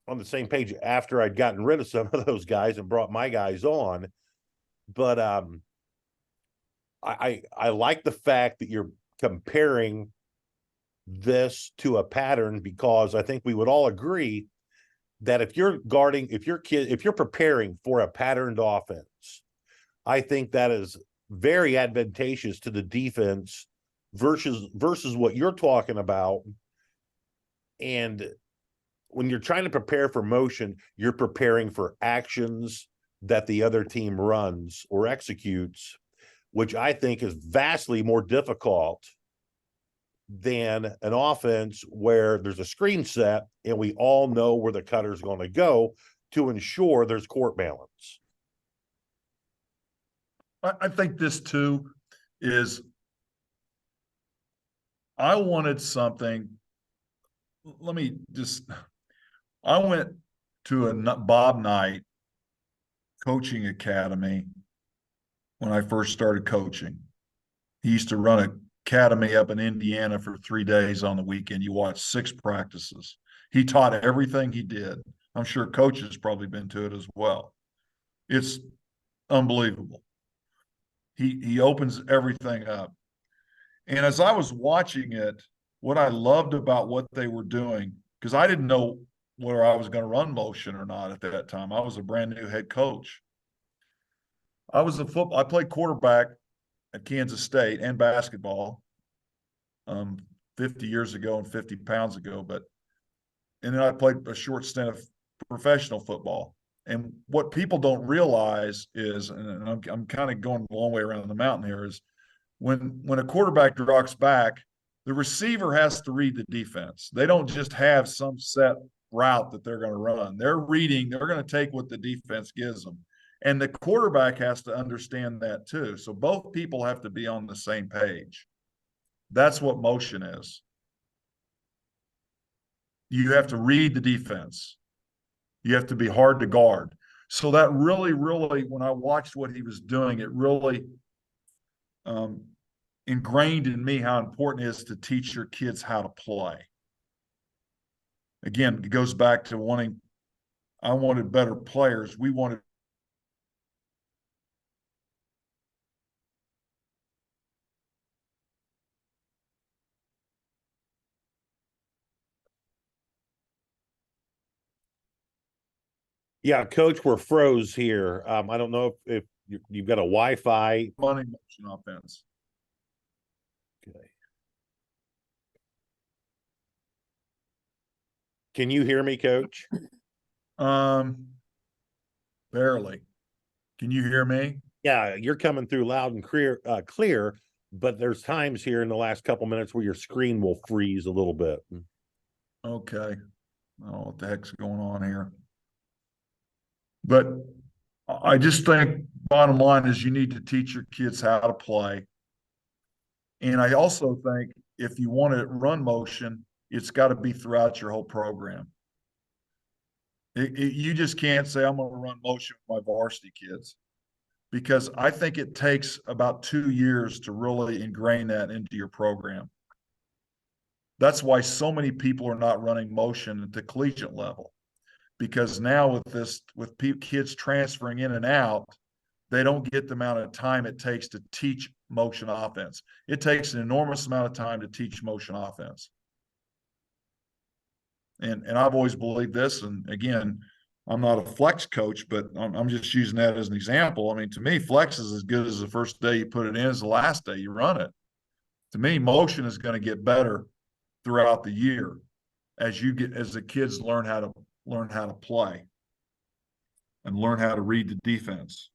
on the same page after I'd gotten rid of some of those guys and brought my guys on. But I like the fact that you're comparing this to a pattern, because I think we would all agree that if you're preparing for a patterned offense, I think that is very advantageous to the defense versus what you're talking about. And when you're trying to prepare for motion, you're preparing for actions that the other team runs or executes, which I think is vastly more difficult than an offense where there's a screen set and we all know where the cutter's going to go to ensure there's court balance. I think this too is, I wanted something. I went to a Bob Knight coaching academy when I first started coaching. He used to run an academy up in Indiana for 3 days on the weekend. You watch 6 practices. He taught everything he did. I'm sure coaches probably been to it as well. It's unbelievable. He opens everything up. And as I was watching it, what I loved about what they were doing, because I didn't know whether I was going to run motion or not at that time. I was a brand new head coach. I played quarterback at Kansas State and basketball 50 years ago and 50 pounds ago. And then I played a short stint of professional football. And what people don't realize is, and I'm kind of going a long way around the mountain here, is when a quarterback drops back, the receiver has to read the defense. They don't just have some set route that they're going to run. They're going to take what the defense gives them. And the quarterback has to understand that too. So both people have to be on the same page. That's what motion is. You have to read the defense. You have to be hard to guard. So that really, when I watched what he was doing, it really ingrained in me how important it is to teach your kids how to play. Again, it goes back to I wanted better players. We wanted Yeah, Coach, we're froze here. I don't know if you've got a Wi-Fi. money motion offense. Okay. Can you hear me, Coach? Barely. Can you hear me? Yeah, you're coming through loud and clear, but there's times here in the last couple minutes where your screen will freeze a little bit. Okay. I don't know what the heck's going on here. But I just think bottom line is you need to teach your kids how to play. And I also think if you want to run motion, it's got to be throughout your whole program. You just can't say, I'm going to run motion with my varsity kids, because I think it takes about 2 years to really ingrain that into your program. That's why so many people are not running motion at the collegiate level, because now with kids transferring in and out, they don't get the amount of time it takes to teach motion offense. It takes an enormous amount of time to teach motion offense. And I've always believed this. And again, I'm not a flex coach, but I'm just using that as an example. I mean, to me, flex is as good as the first day you put it in as the last day you run it. To me, motion is going to get better throughout the year as the kids learn how to play and learn how to read the defense.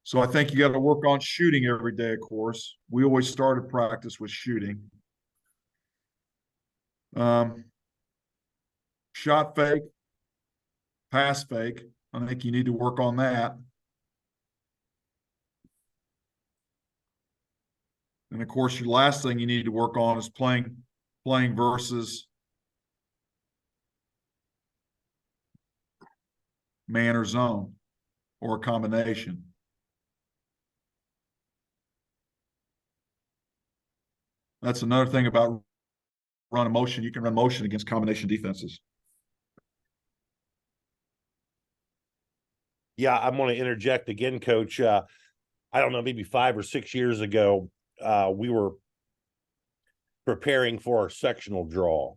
So I think you got to work on shooting every day, of course. We always started practice with shooting. Shot fake, pass fake. I think you need to work on that. And of course, your last thing you need to work on is playing versus man or zone or a combination. That's another thing about run motion. You can run motion against combination defenses. Yeah, I'm going to interject again, Coach. I don't know, maybe 5 or 6 years ago, we were preparing for our sectional draw,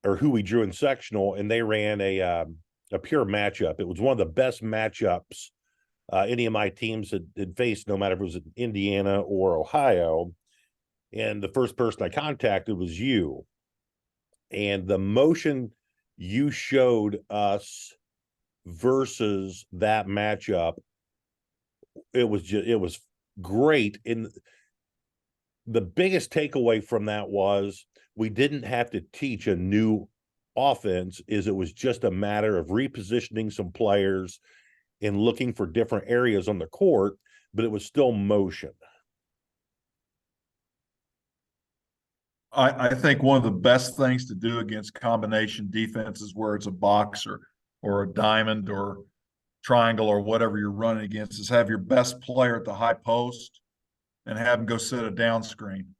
or who we drew in sectional, and they ran a pure matchup. It was one of the best matchups any of my teams had faced, no matter if it was in Indiana or Ohio. And the first person I contacted was you. And the motion you showed us versus that matchup, it was great. And the biggest takeaway from that was we didn't have to teach a new offense. It was just a matter of repositioning some players and looking for different areas on the court, but it was still motion. I think one of the best things to do against combination defenses, where it's a box or a diamond or triangle or whatever you're running against, is have your best player at the high post and have him go set a down screen.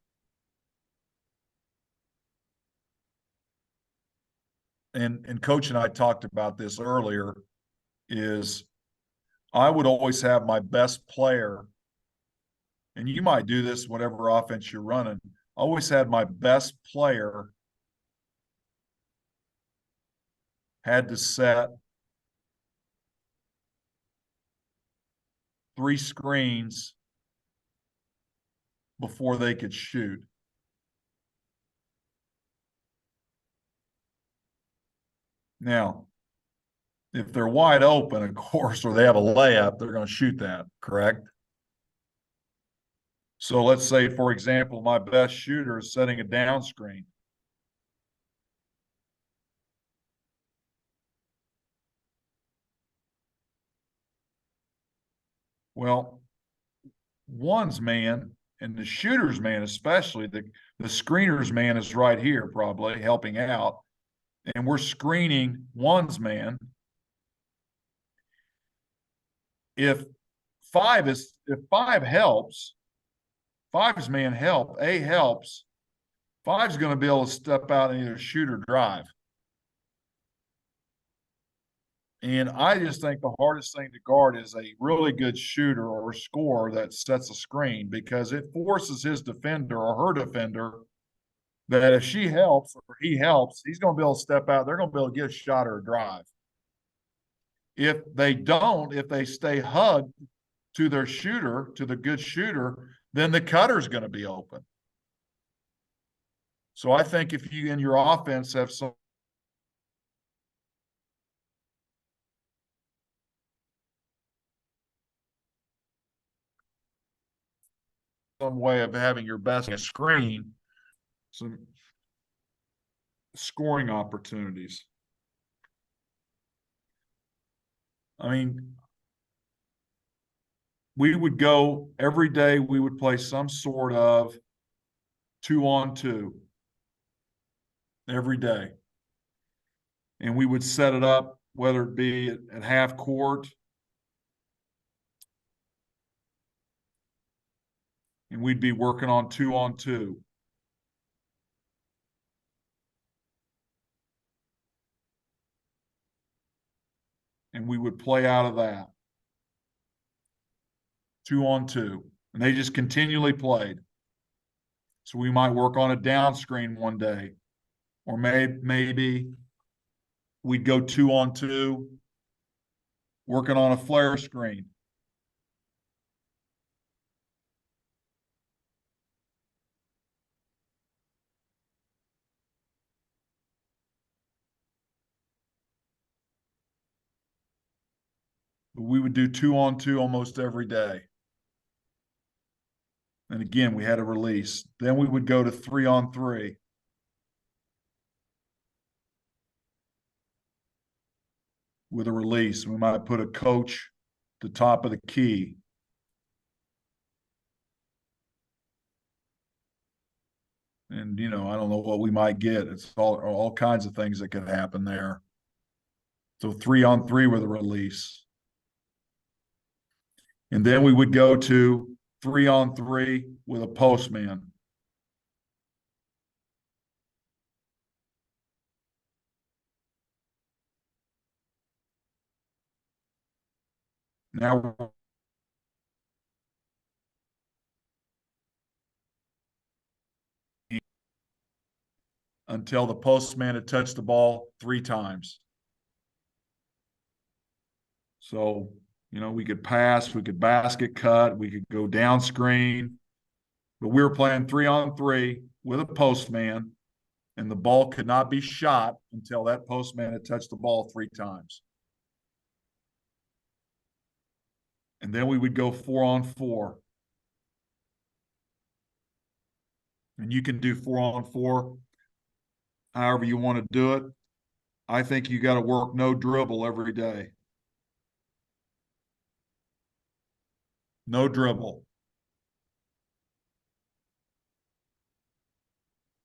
And Coach and I talked about this earlier, is I would always have my best player, and you might do this whatever offense you're running. I always had my best player had to set 3 screens before they could shoot. Now, if they're wide open, of course, or they have a layup, they're going to shoot that, correct? So let's say, for example, my best shooter is setting a down screen. Well, one's man and the shooter's man, especially the screener's man, is right here, probably helping out. And we're screening one's man. If five helps, five's man helps, five's going to be able to step out and either shoot or drive. And I just think the hardest thing to guard is a really good shooter or scorer that sets a screen, because it forces his defender or her defender that if she helps or he helps, he's going to be able to step out. They're going to be able to get a shot or a drive. If they don't, if they stay hugged to their shooter, to the good shooter, then the cutter's going to be open. So I think if you in your offense have some way of having your best screen, some scoring opportunities. I mean, we would go every day, we would play some sort of 2-on-2 every day. And we would set it up, whether it be at half court, and we'd be working on 2-on-2. And we would play out of that 2-on-2. And they just continually played. So we might work on a down screen one day, or maybe we'd go 2-on-2, working on a flare screen. We would do 2-on-2 almost every day. And again, we had a release. Then we would go to 3-on-3. With a release. We might put a coach at the top of the key. And, I don't know what we might get. It's all kinds of things that could happen there. So 3-on-3 with a release. And then we would go to 3-on-3 with a postman. Now until the postman had touched the ball 3 times. So, we could pass, we could basket cut, we could go down screen, but we were playing 3-on-3 with a postman, and the ball could not be shot until that postman had touched the ball 3 times. And then we would go 4-on-4. And you can do 4-on-4 however you want to do it. I think you got to work no dribble every day. No dribble.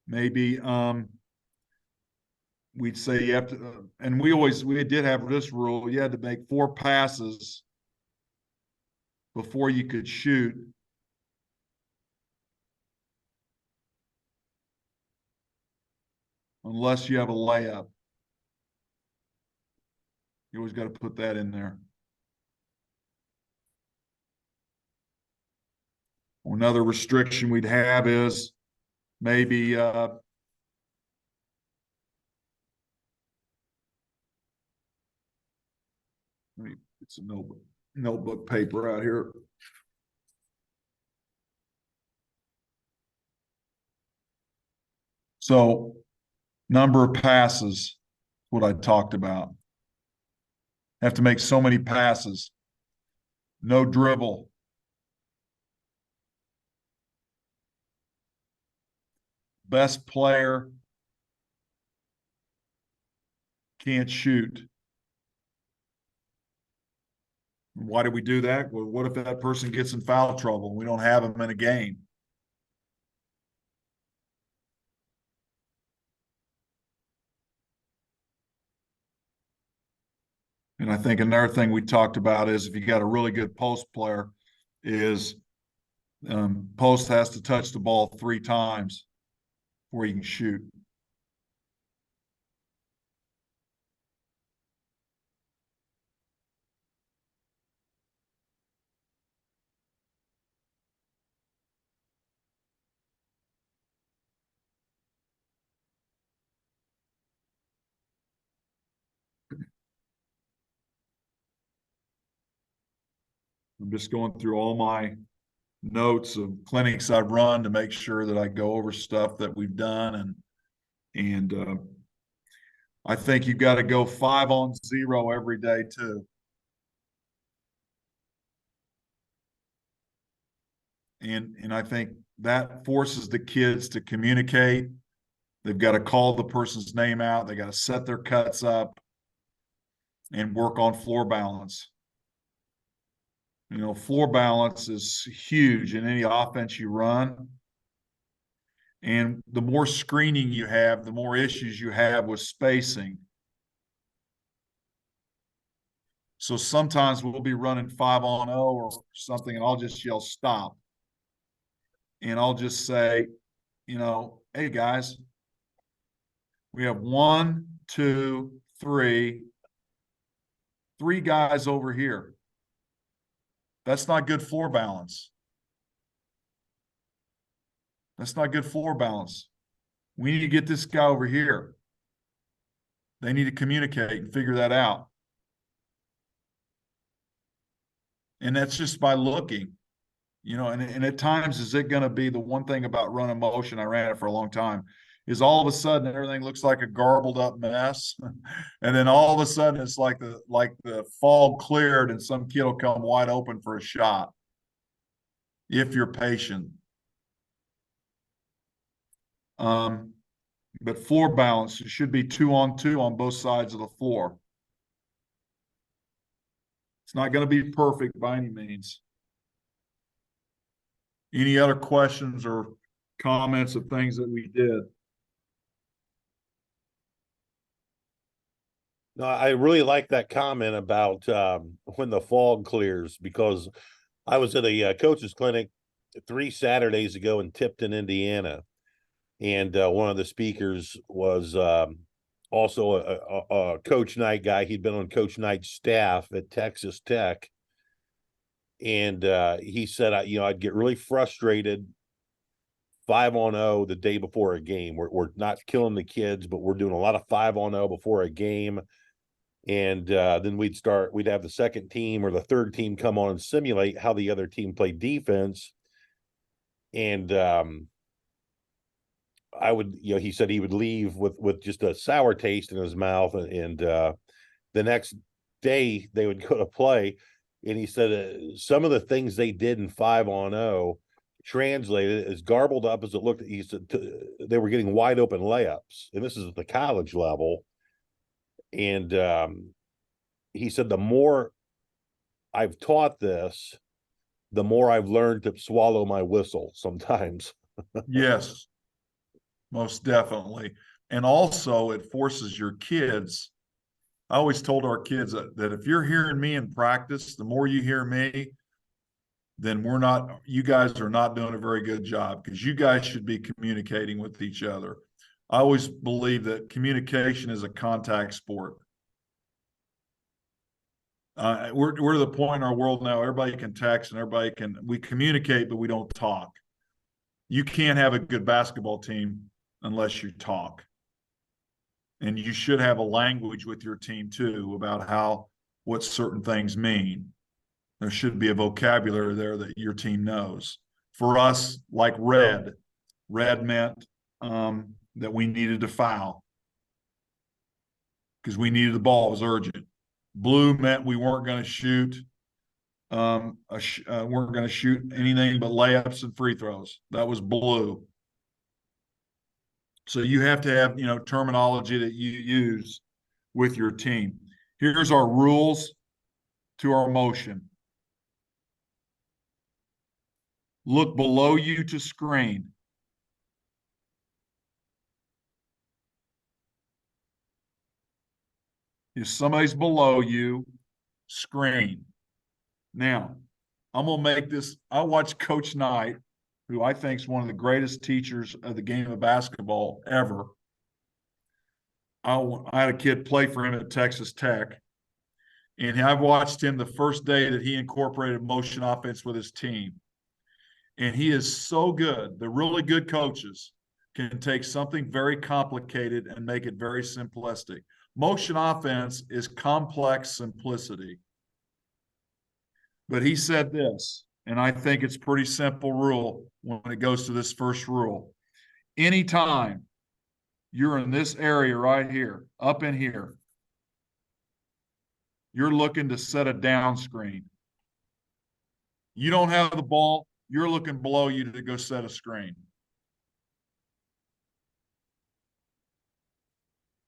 Maybe we'd say you have to, and we did have this rule, you had to make 4 passes before you could shoot. Unless you have a layup. You always got to put that in there. Another restriction we'd have is maybe let me get some notebook paper out here. So, number of passes, what I talked about. Have to make so many passes. No dribble. Best player can't shoot. Why do we do that? Well, what if that person gets in foul trouble and we don't have them in a game? And I think another thing we talked about is if you got a really good post player, is post has to touch the ball 3 times before you can shoot. I'm just going through all my notes of clinics I've run to make sure that I go over stuff that we've done, and I think you've got to go 5-on-0 every day too. And I think that forces the kids to communicate. They've got to call the person's name out. They got to set their cuts up and work on floor balance. Floor balance is huge in any offense you run. And the more screening you have, the more issues you have with spacing. So sometimes we'll be running 5-on-0 or something, and I'll just yell stop. And I'll just say, hey guys, we have 1, 2, 3 guys over here. That's not good floor balance. That's not good floor balance. We need to get this guy over here. They need to communicate and figure that out. And that's just by looking, and at times, is it going to be the one thing about running motion? I ran it for a long time, is all of a sudden everything looks like a garbled up mess. And then all of a sudden it's like the fog cleared and some kid will come wide open for a shot. If you're patient. But floor balance, it should be 2-on-2 on both sides of the floor. It's not going to be perfect by any means. Any other questions or comments of things that we did? No, I really like that comment about when the fog clears, because I was at a coach's clinic 3 Saturdays ago in Tipton, Indiana, and one of the speakers was also a Coach Knight guy. He'd been on Coach Knight's staff at Texas Tech, and he said, I'd get really frustrated 5-on-0 the day before a game. We're not killing the kids, but we're doing a lot of 5-on-0 before a game. And then we'd have the second team or the third team come on and simulate how the other team played defense. And I would, he said he would leave with just a sour taste in his mouth. And the next day they would go to play. And he said some of the things they did in 5-on-0 translated as garbled up as it looked. He said they were getting wide open layups. And this is at the college level. And he said, the more I've taught this, the more I've learned to swallow my whistle sometimes. Yes, most definitely. And also it forces your kids. I always told our kids that if you're hearing me in practice, the more you hear me, then you guys are not doing a very good job, because you guys should be communicating with each other. I always believe that communication is a contact sport. We're to the point in our world now, everybody can text and we communicate, but we don't talk. You can't have a good basketball team unless you talk. And you should have a language with your team too about what certain things mean. There should be a vocabulary there that your team knows. For us, like red meant that we needed to foul because we needed the ball. It was urgent. Blue meant we weren't going to shoot. Weren't going to shoot anything but layups and free throws. That was blue. So you have to have, terminology that you use with your team. Here's our rules to our motion. Look below you to screen. If somebody's below you, screen. Now, I'm going to make this. I watched Coach Knight, who I think is one of the greatest teachers of the game of basketball ever. I had a kid play for him at Texas Tech, and I've watched him the first day that he incorporated motion offense with his team. And he is so good. The really good coaches can take something very complicated and make it very simplistic. Motion offense is complex simplicity. But he said this, and I think it's pretty simple rule when it goes to this first rule. Anytime you're in this area right here, up in here, you're looking to set a down screen. You don't have the ball, you're looking below you to go set a screen.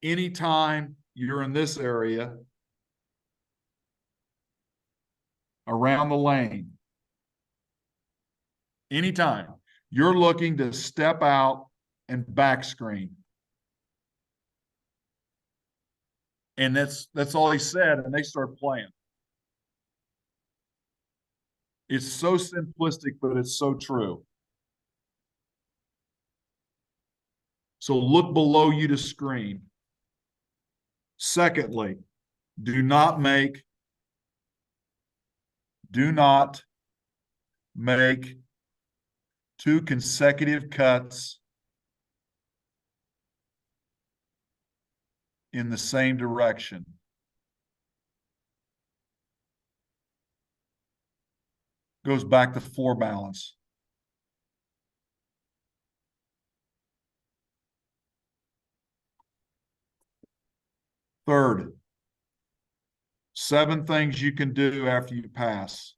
Anytime you're in this area, around the lane, anytime you're looking to step out and back screen. And that's all he said, and they start playing. It's so simplistic, but it's so true. So look below you to screen. Secondly, do not make two consecutive cuts in the same direction. Goes back to floor balance. Third, 7 things you can do after you pass.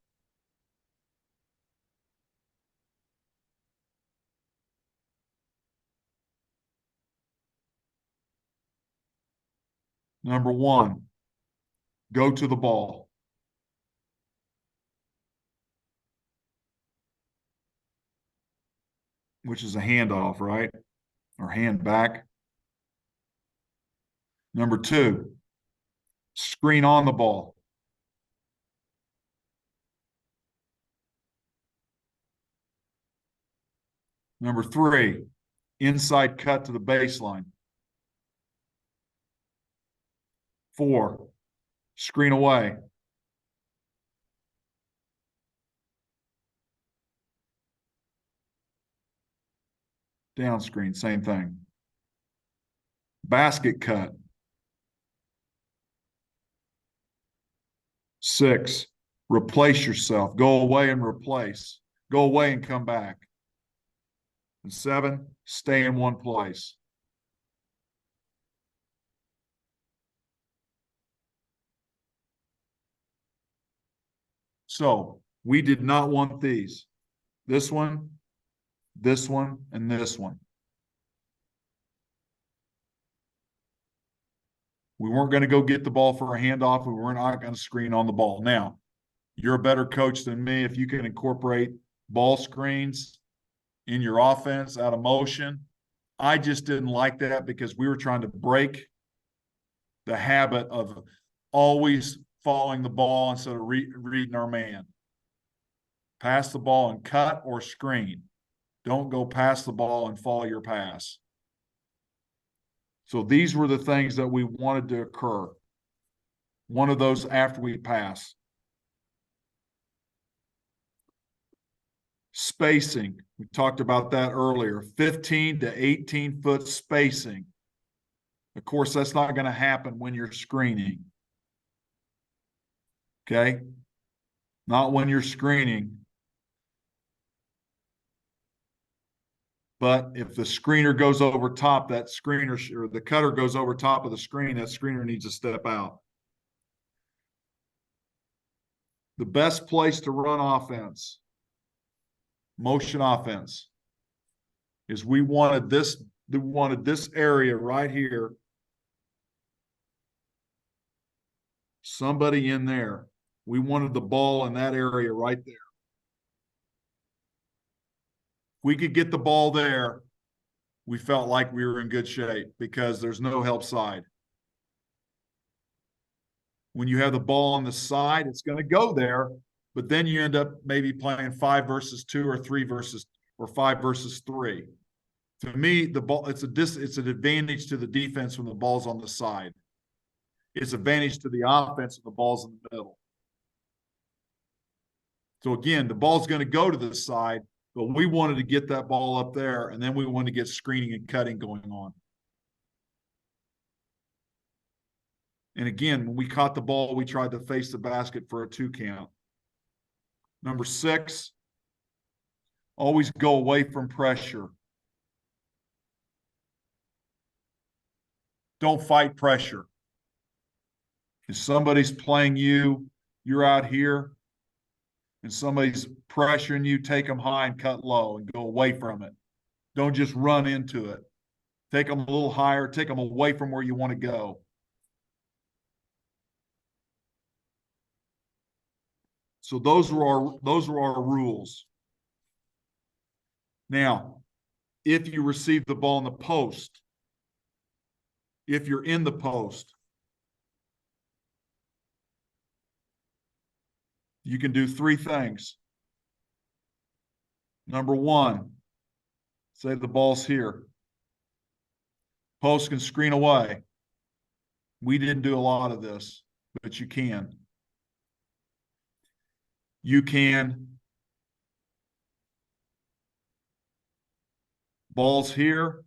Number 1, go to the ball. Which is a handoff, right? Or hand back. Number 2, screen on the ball. Number 3, inside cut to the baseline. 4, screen away. Down screen, same thing. Basket cut. 6, replace yourself. Go away and replace. Go away and come back. And 7, stay in one place. So we did not want these. This one, and this one. We weren't going to go get the ball for a handoff. We were not going to screen on the ball. Now, you're a better coach than me if you can incorporate ball screens in your offense out of motion. I just didn't like that because we were trying to break the habit of always following the ball instead of reading our man. Pass the ball and cut or screen. Don't go pass the ball and follow your pass. So these were the things that we wanted to occur. One of those after we pass. Spacing. We talked about that earlier. 15 to 18-foot spacing. Of course, that's not going to happen when you're screening. Okay? Not when you're screening. But if the screener goes over top, that screener, or the cutter goes over top of the screen, that screener needs to step out. The best place to run offense, motion offense, is we wanted this area right here. Somebody in there. We wanted the ball in that area right there. If we could get the ball there, we felt like we were in good shape because there's no help side. When you have the ball on the side, it's going to go there, but then you end up maybe playing 5 versus 2 or 5 versus 3. To me, the ball, it's an advantage to the defense when the ball's on the side. It's advantage to the offense when the ball's in the middle. So again, the ball's going to go to the side, but we wanted to get that ball up there, and then we wanted to get screening and cutting going on. And again, when we caught the ball, we tried to face the basket for a 2 count. Number 6, always go away from pressure. Don't fight pressure. If somebody's playing you, you're out here, and somebody's pressuring you, take them high and cut low and go away from it. Don't just run into it. Take them a little higher, take them away from where you want to go. So those were our rules. Now, if you receive the ball in the post, if you're in the post, you can do 3 things. Number 1, say the ball's here. Post can screen away. We didn't do a lot of this, but you can. You can. Ball's here.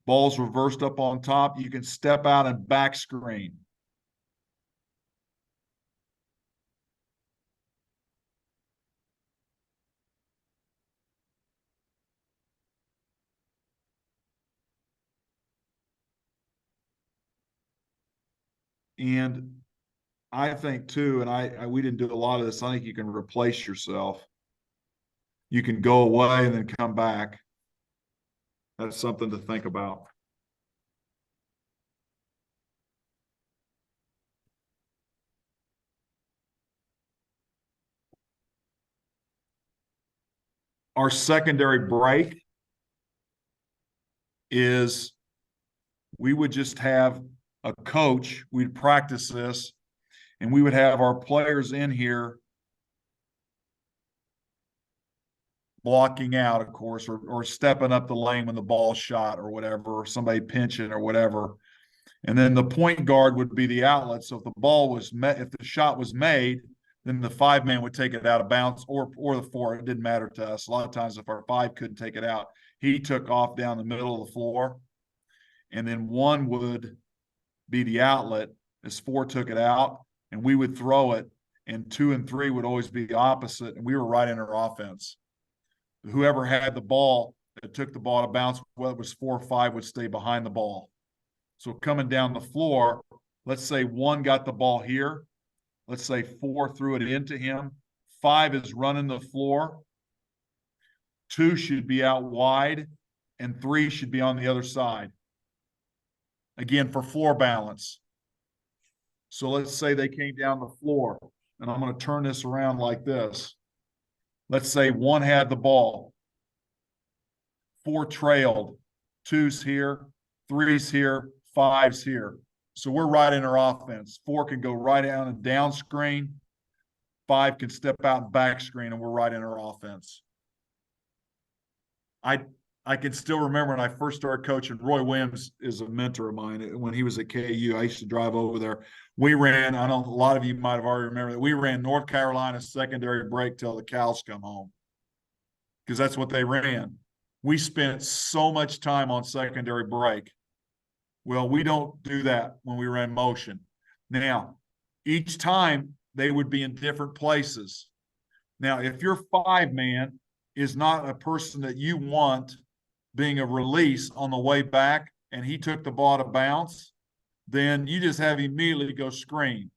Ball's reversed up on top. You can step out and back screen. And I think too, and we didn't do a lot of this, I think you can replace yourself. You can go away and then come back. That's something to think about. Our secondary break is we would just have a coach, we'd practice this, and we would have our players in here blocking out, of course, or stepping up the lane when the ball's shot or whatever, or somebody pinching or whatever. And then the point guard would be the outlet. So if the ball was met, if the shot was made, then the 5-man would take it out of bounds, or the 4. It didn't matter to us. A lot of times, if our 5 couldn't take it out, he took off down the middle of the floor, and then 1 would be the outlet as 4 took it out, and we would throw it, and 2 and 3 would always be the opposite, and we were right in our offense. Whoever had the ball that took the ball to bounce, whether it was 4 or 5, would stay behind the ball. So coming down the floor, let's say 1 got the ball here. Let's say 4 threw it into him. 5 is running the floor. 2 should be out wide, and 3 should be on the other side. Again, for floor balance. So let's say they came down the floor, and I'm going to turn this around like this. Let's say 1 had the ball. 4 trailed. 2's here. 3's here. 5's here. So we're right in our offense. 4 can go right down and down screen. 5 can step out and back screen, and we're right in our offense. I can still remember when I first started coaching. Roy Williams is a mentor of mine. When he was at KU, I used to drive over there. We ran, I know a lot of you might have already remembered that we ran North Carolina secondary break till the cows come home, because that's what they ran. We spent so much time on secondary break. Well, we don't do that when we ran motion. Now, each time they would be in different places. Now, if your 5-man is not a person that you want being a release on the way back, and he took the ball to bounce, then you just have immediately go screen.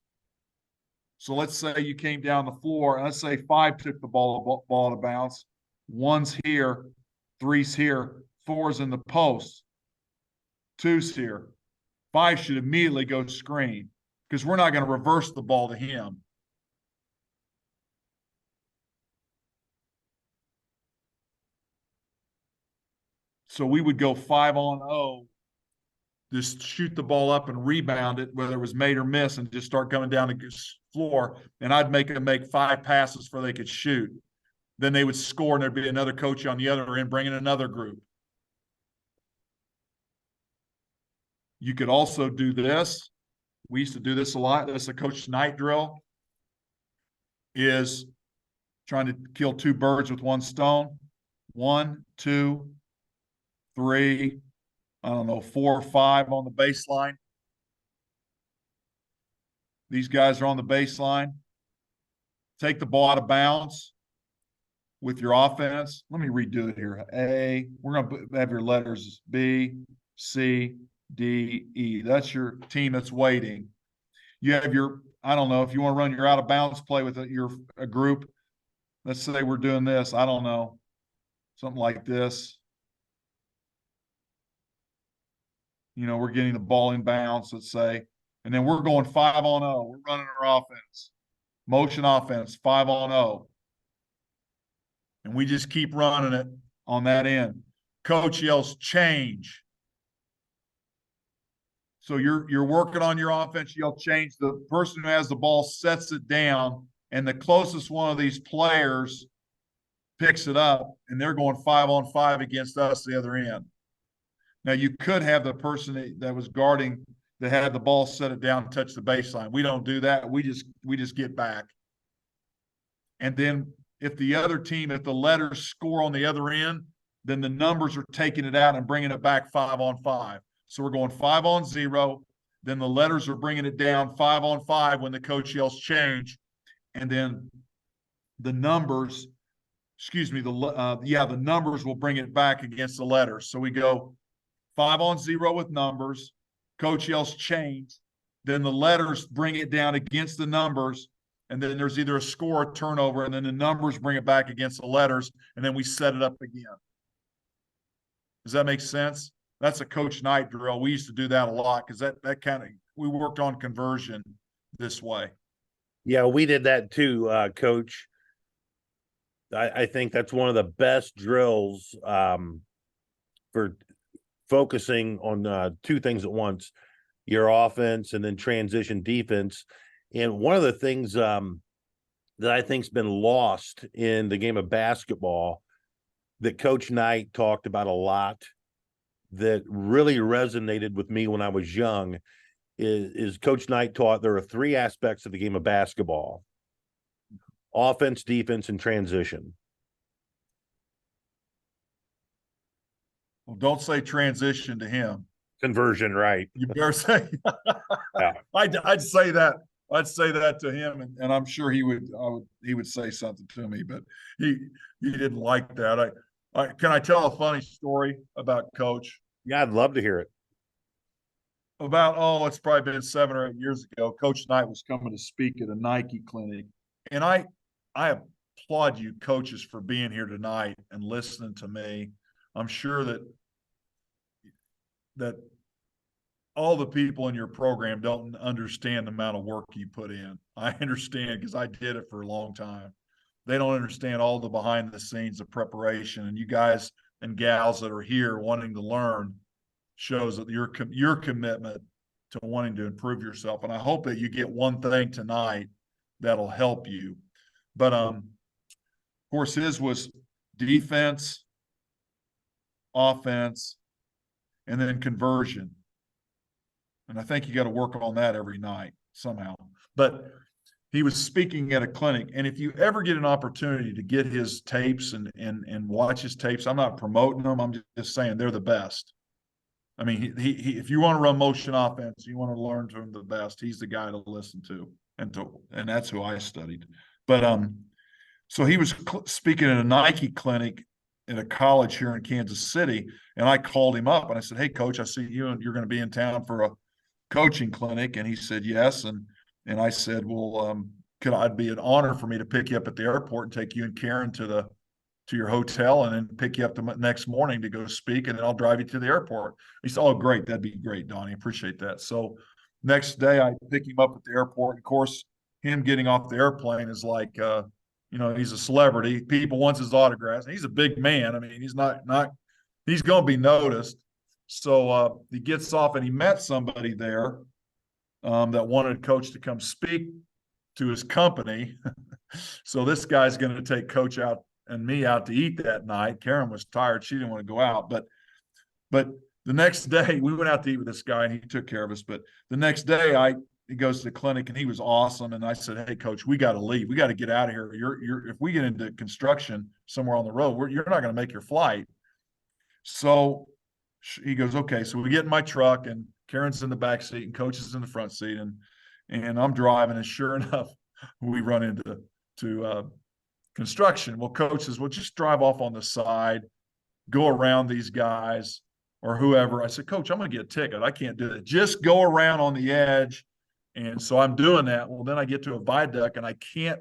So let's say you came down the floor, and let's say 5 took the ball to bounce. 1's here, 3's here, 4's in the post, 2's here. 5 should immediately go screen, because we're not going to reverse the ball to him. So we would go 5-on-0, just shoot the ball up and rebound it, whether it was made or miss, and just start coming down the floor. And I'd make them make 5 passes before they could shoot. Then they would score, and there'd be another coach on the other end bringing another group. You could also do this. We used to do this a lot. This is a coach's night drill. Is trying to kill 2 birds with 1 stone. 1, 2, 3, 4 or 5 on the baseline. These guys are on the baseline. Take the ball out of bounds with your offense. Let me redo it here. A, we're going to have your letters B, C, D, E. That's your team that's waiting. You have your, I don't know, if you want to run your out of bounds play with a group. Let's say we're doing this. I don't know, something like this. You know, we're getting the ball in bounds, let's say, and then we're going 5-on-0. We're running our offense, motion offense, 5-on-0. And we just keep running it on that end. Coach yells, change. So you're working on your offense, you'll change. The person who has the ball sets it down, and the closest one of these players picks it up, and they're going 5-on-5 against us the other end. Now, you could have the person that was guarding that had the ball set it down and touch the baseline. We don't do that. We just get back. And then if the other team, if the letters score on the other end, then the numbers are taking it out and bringing it back 5-on-5. So we're going 5-on-0. Then the letters are bringing it down 5-on-5 when the coach yells change. And then the numbers, the numbers will bring it back against the letters. So we go 5-on-0 with numbers. Coach yells change. Then the letters bring it down against the numbers. And then there's either a score or turnover. And then the numbers bring it back against the letters. And then we set it up again. Does that make sense? That's a Coach Knight drill. We used to do that a lot because that kind of, we worked on conversion this way. Yeah, we did that too, Coach. I think that's one of the best drills for focusing on two things at once, your offense and then transition defense. And one of the things that I think's been lost in the game of basketball that Coach Knight talked about a lot that really resonated with me when I was young is Coach Knight taught there are three aspects of the game of basketball: offense, defense, and transition. Well, don't say transition to him. Conversion, right? You better say. Yeah. I'd say that. I'd say that to him, and I'm sure he would say something to me, but he didn't like that. Can I tell a funny story about Coach? Yeah, I'd love to hear it. It's probably been 7 or 8 years ago. Coach Knight was coming to speak at a Nike clinic, and I applaud you coaches for being here tonight and listening to me. I'm sure that all the people in your program don't understand the amount of work you put in. I understand because I did it for a long time. They don't understand all the behind the scenes of preparation, and you guys and gals that are here wanting to learn shows that your commitment to wanting to improve yourself. And I hope that you get one thing tonight that'll help you. But of course, his was defense, offense, and then conversion. And I think you got to work on that every night somehow. But he was speaking at a clinic, and if you ever get an opportunity to get his tapes and watch his tapes, I'm not promoting them. I'm just saying they're the best. I mean, he if you want to run motion offense, you want to learn to him the best. He's the guy to listen to, and that's who I studied. But so he was speaking at a Nike clinic at a college here in Kansas City, and I called him up and I said, "Hey, Coach, I see you and you're going to be in town for a coaching clinic." And he said, "Yes." And I said, "Well, it'd be an honor for me to pick you up at the airport and take you and Karen to your hotel and then pick you up the next morning to go speak, and then I'll drive you to the airport." He said, "Oh, great. That'd be great, Donnie. Appreciate that." So next day I pick him up at the airport. Of course, him getting off the airplane is like, he's a celebrity. People wants his autographs. He's a big man. I mean, he's he's going to be noticed. So he gets off and he met somebody there that wanted Coach to come speak to his company. So this guy's going to take Coach out and me out to eat that night. Karen was tired. She didn't want to go out. But the next day we went out to eat with this guy and he took care of us. But the next day he goes to the clinic and he was awesome. And I said, "Hey, Coach, we got to leave. We got to get out of here. If we get into construction somewhere on the road, you're not going to make your flight." So he goes, "Okay." So we get in my truck and Karen's in the back seat and Coach is in the front seat, and I'm driving, and sure enough, we run into construction. Well, Coach says, "Well, just drive off on the side, go around these guys or whoever." I said, "Coach, I'm going to get a ticket. I can't do that. Just go around on the edge." And so I'm doing that. Well, then I get to a viaduct and I can't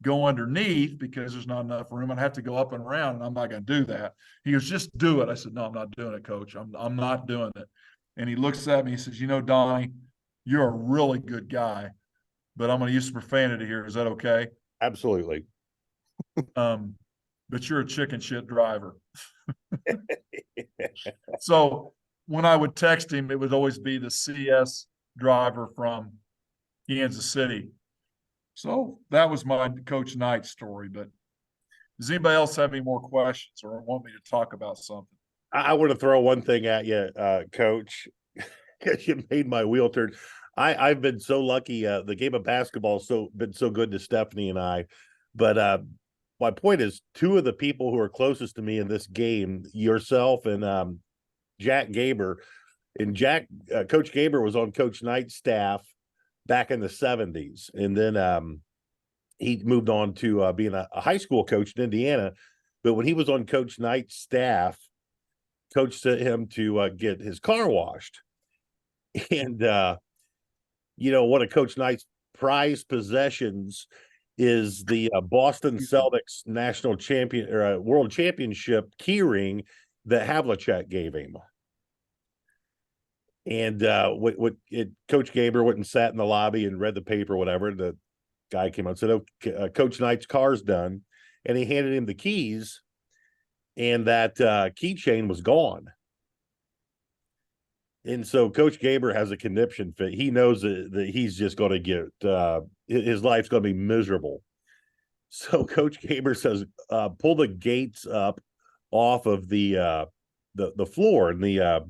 go underneath because there's not enough room. I'd have to go up and around, and I'm not going to do that. He goes, "Just do it." I said, "No, I'm not doing it, Coach. I'm not doing it." And he looks at me, he says, "Donnie, you're a really good guy, but I'm going to use some profanity here. Is that okay?" Absolutely. "But you're a chicken shit driver." So when I would text him, it would always be the CS driver from Kansas City. So that was my Coach Knight story. But does anybody else have any more questions or want me to talk about something? I want to throw one thing at you, Coach. You made my wheel turn. I've been so lucky. The game of basketball been so good to Stephanie and I, but my point is, two of the people who are closest to me in this game, yourself and Jack Gaber, and Coach Gaber was on Coach Knight's staff back in the 70s, and then he moved on to being a high school coach in Indiana. But when he was on Coach Knight's staff, Coach sent him to get his car washed, and one of Coach Knight's prized possessions is the Boston Celtics national champion or world championship key ring that Havlicek gave him. And Coach Gaber went and sat in the lobby and read the paper or whatever. The guy came out and said, "Oh, Coach Knight's car's done," and he handed him the keys, and that keychain was gone. And so Coach Gaber has a conniption fit. He knows that he's just going to get his life's going to be miserable. So Coach Gaber says, "Pull the gates up off of the floor and the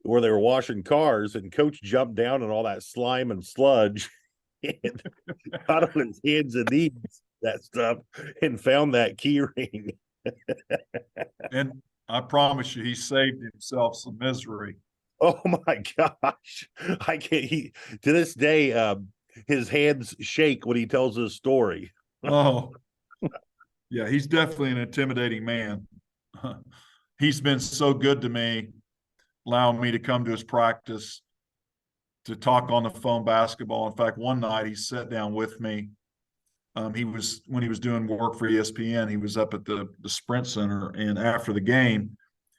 where they were washing cars." And Coach jumped down in all that slime and sludge and got on his hands and knees, that stuff, and found that key ring. And I promise you, he saved himself some misery. Oh my gosh. I can't to this day, his hands shake when he tells his story. Oh, yeah, he's definitely an intimidating man. He's been so good to me, allowing me to come to his practice, to talk on the phone basketball. In fact, one night he sat down with me. When he was doing work for ESPN, he was up at the Sprint Center, and after the game,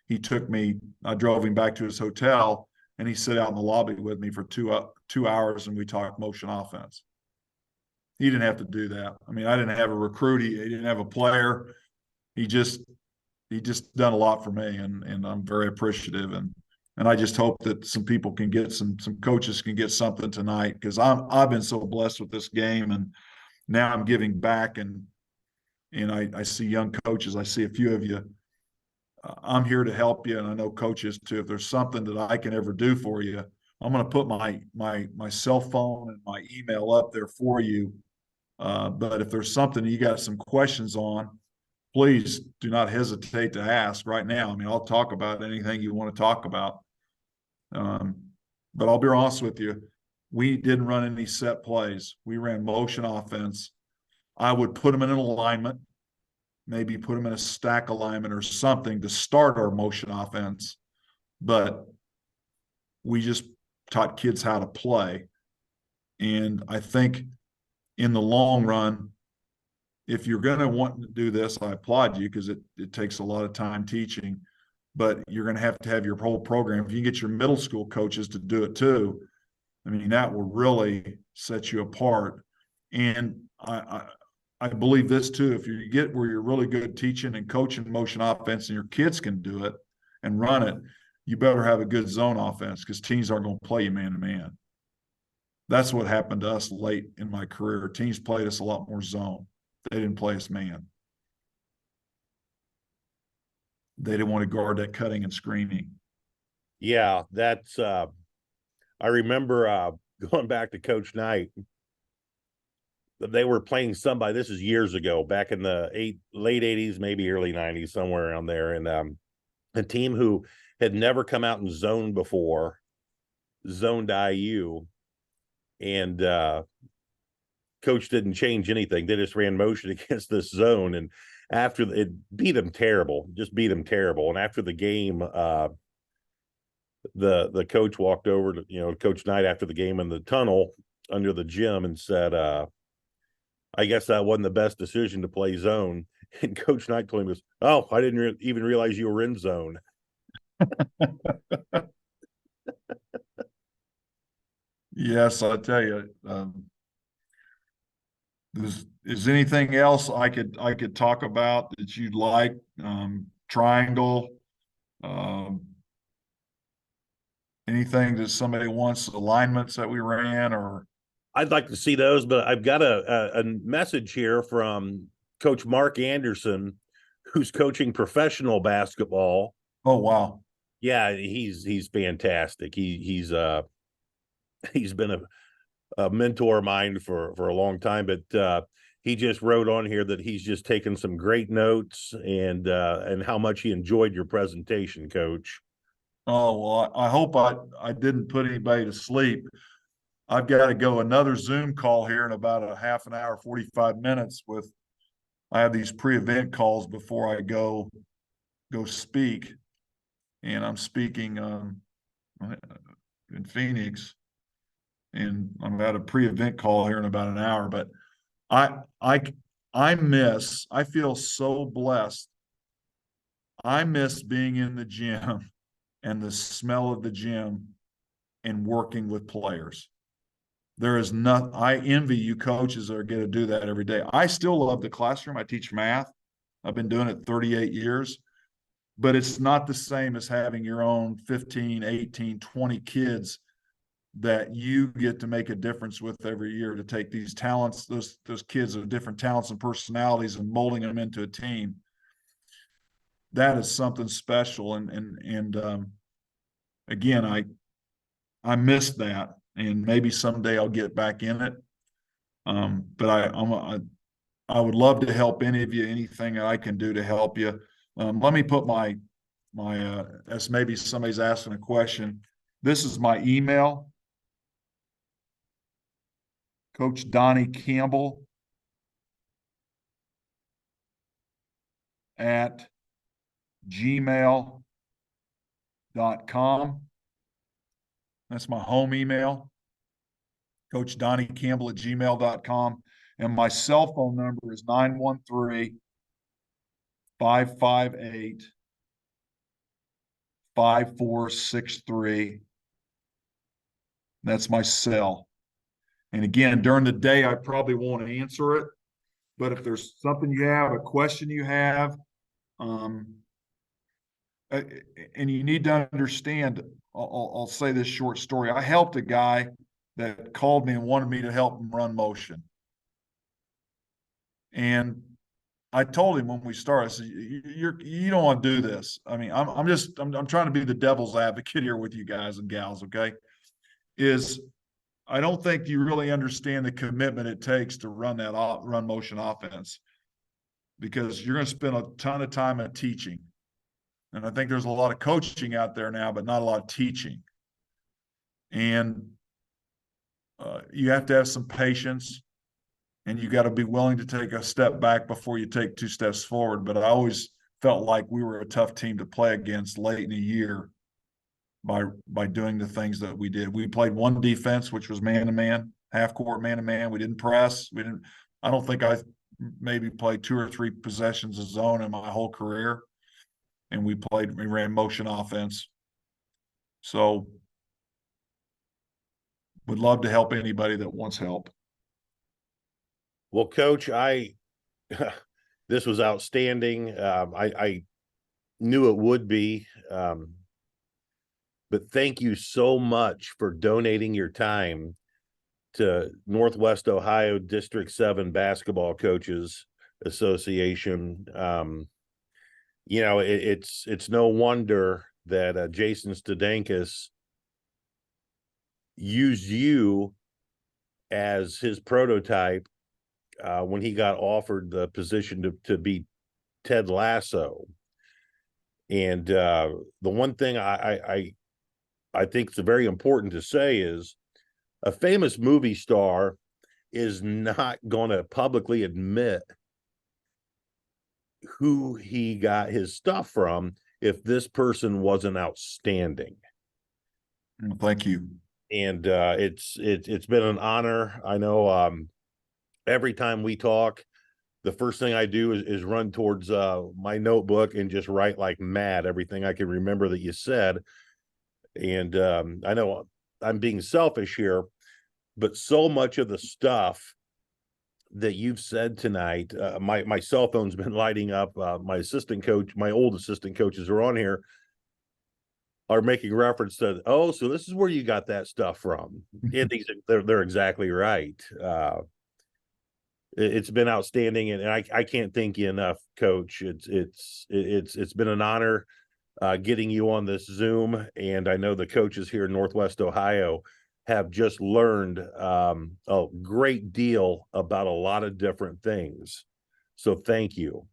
he took me. I drove him back to his hotel, and he sat out in the lobby with me for 2 hours, and we talked motion offense. He didn't have to do that. I mean, I didn't have a recruit. He didn't have a player. He just done a lot for me, and I'm very appreciative. And I just hope that some people can get some coaches can get something tonight, because I've been so blessed with this game, and now I'm giving back, and I see young coaches. I see a few of you. I'm here to help you, and I know coaches too. If there's something that I can ever do for you, I'm going to put my cell phone and my email up there for you. But if there's something you got some questions on, please do not hesitate to ask right now. I mean, I'll talk about anything you want to talk about. But I'll be honest with you. We didn't run any set plays. We ran motion offense. I would put them in an alignment, maybe put them in a stack alignment or something to start our motion offense. But we just taught kids how to play. And I think in the long run, if you're going to want to do this, I applaud you, because it takes a lot of time teaching, but you're going to have your whole program. If you can get your middle school coaches to do it too, I mean, that will really set you apart. And I believe this too. If you get where you're really good teaching and coaching motion offense, and your kids can do it and run it, you better have a good zone offense, because teams aren't going to play you man to man. That's what happened to us late in my career. Teams played us a lot more zone. They didn't play us man. They didn't want to guard that cutting and screening. Yeah, that's I remember going back to Coach Knight. They were playing somebody, this is years ago, back in the late 80s, maybe early 90s, somewhere around there. And a team who had never come out in zone before zoned IU, and coach didn't change anything. They just ran motion against this zone, and after it beat them terrible, And after the game, the coach walked over to Coach Knight after the game in the tunnel under the gym and said, "I guess that wasn't the best decision to play zone." And Coach Knight told him, "Oh, I didn't even realize you were in zone." Yes, I tell you. Is anything else I could talk about that you'd like? Triangle, anything that somebody wants, alignments that we ran, or I'd like to see those, but I've got a message here from Coach Mark Anderson, who's coaching professional basketball. oh wow, Yeah, he's fantastic. He's been a mentor of mine for a long time, but he just wrote on here that he's just taken some great notes and how much he enjoyed your presentation, Coach. Oh, well, I hope I didn't put anybody to sleep. I've got to go another Zoom call here in about a half an hour, 45 minutes I have these pre-event calls before I go speak. And I'm speaking in Phoenix, and I'm at a pre-event call here in about an hour. But I feel so blessed. I miss being in the gym and the smell of the gym and working with players. There is nothing. I envy you coaches that are going to do that every day. I still love the classroom. I teach math. I've been doing it 38 years, but it's not the same as having your own 15, 18, 20 kids that you get to make a difference with every year, to take these talents, those kids with different talents and personalities, and molding them into a team. That is something special. And again, I missed that, and maybe someday I'll get back in it. But I would love to help any of you, anything I can do to help you. Let me put my as maybe somebody's asking a question. This is my email. Coach Donnie Campbell at gmail.com. That's my home email. Coach Donnie Campbell at gmail.com. And my cell phone number is 913-558-5463. That's my cell. And again, during the day, I probably won't answer it. But if there's something you have, a question you have, and you need to understand, I'll say this short story. I helped a guy that called me and wanted me to help him run motion. And I told him when we started, I said, you don't want to do this. I mean, I'm trying to be the devil's advocate here with you guys and gals, okay? I don't think you really understand the commitment it takes to run motion offense, because you're going to spend a ton of time in teaching. And I think there's a lot of coaching out there now, but not a lot of teaching. And you have to have some patience, and you got to be willing to take a step back before you take 2 steps forward. But I always felt like we were a tough team to play against late in the year by doing the things that we did. We played one defense, which was man-to-man, half-court man-to-man. We didn't press. I don't think I maybe played 2 or 3 possessions of zone in my whole career. And we ran motion offense. So would love to help anybody that wants help. Well, Coach, this was outstanding. I knew it would be, but thank you so much for donating your time to Northwest Ohio District 7 Basketball Coaches Association. It's no wonder that Jason Stadenkus used you as his prototype when he got offered the position to be Ted Lasso. And the one thing I think is very important to say is a famous movie star is not going to publicly admit who he got his stuff from if this person wasn't outstanding. Thank you. And it's been an honor. I know every time we talk, the first thing I do is run towards my notebook and just write like mad everything I can remember that you said. And I know I'm being selfish here, but so much of the stuff that you've said tonight, my cell phone's been lighting up. My assistant coach, my old assistant coaches are on here, are making reference to, oh, so this is where you got that stuff from. And they're exactly right. It's been outstanding, and I can't thank you enough, Coach. It's been an honor getting you on this Zoom, and I know the coaches here in Northwest Ohio have just learned a great deal about a lot of different things. So thank you.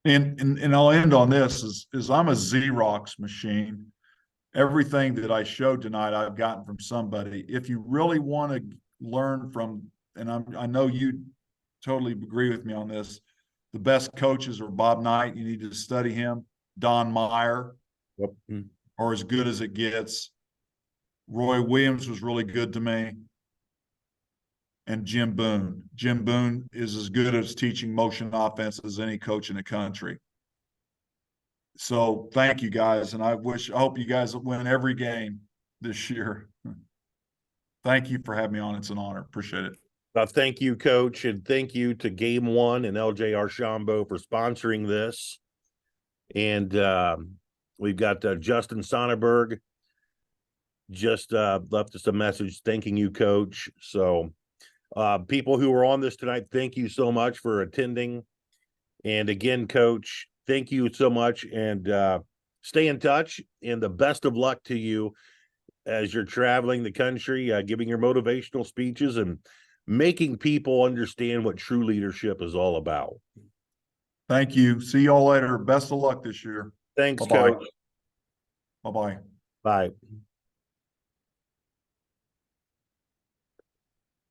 And I'll end on this is I'm a Xerox machine. Everything that I showed tonight, I've gotten from somebody. If you really want to learn from, and I know you totally agree with me on this, the best coaches are Bob Knight. You need to study him. Don Meyer, Yep. or as good as it gets. Roy Williams was really good to me. And Jim Boone. Jim Boone is as good as teaching motion offense as any coach in the country. So thank you guys. And I hope you guys win every game this year. Thank you for having me on. It's an honor. Appreciate it. Thank you, Coach, and thank you to Game One and LJ Archambault for sponsoring this. And we've got Justin Sonnenberg just left us a message thanking you, Coach. So people who are on this tonight, thank you so much for attending. And again, Coach, thank you so much, and stay in touch, and the best of luck to you as you're traveling the country, giving your motivational speeches and making people understand what true leadership is all about. Thank you. See y'all later. Best of luck this year. Thanks, Bye-bye. Coach. Bye-bye. Bye.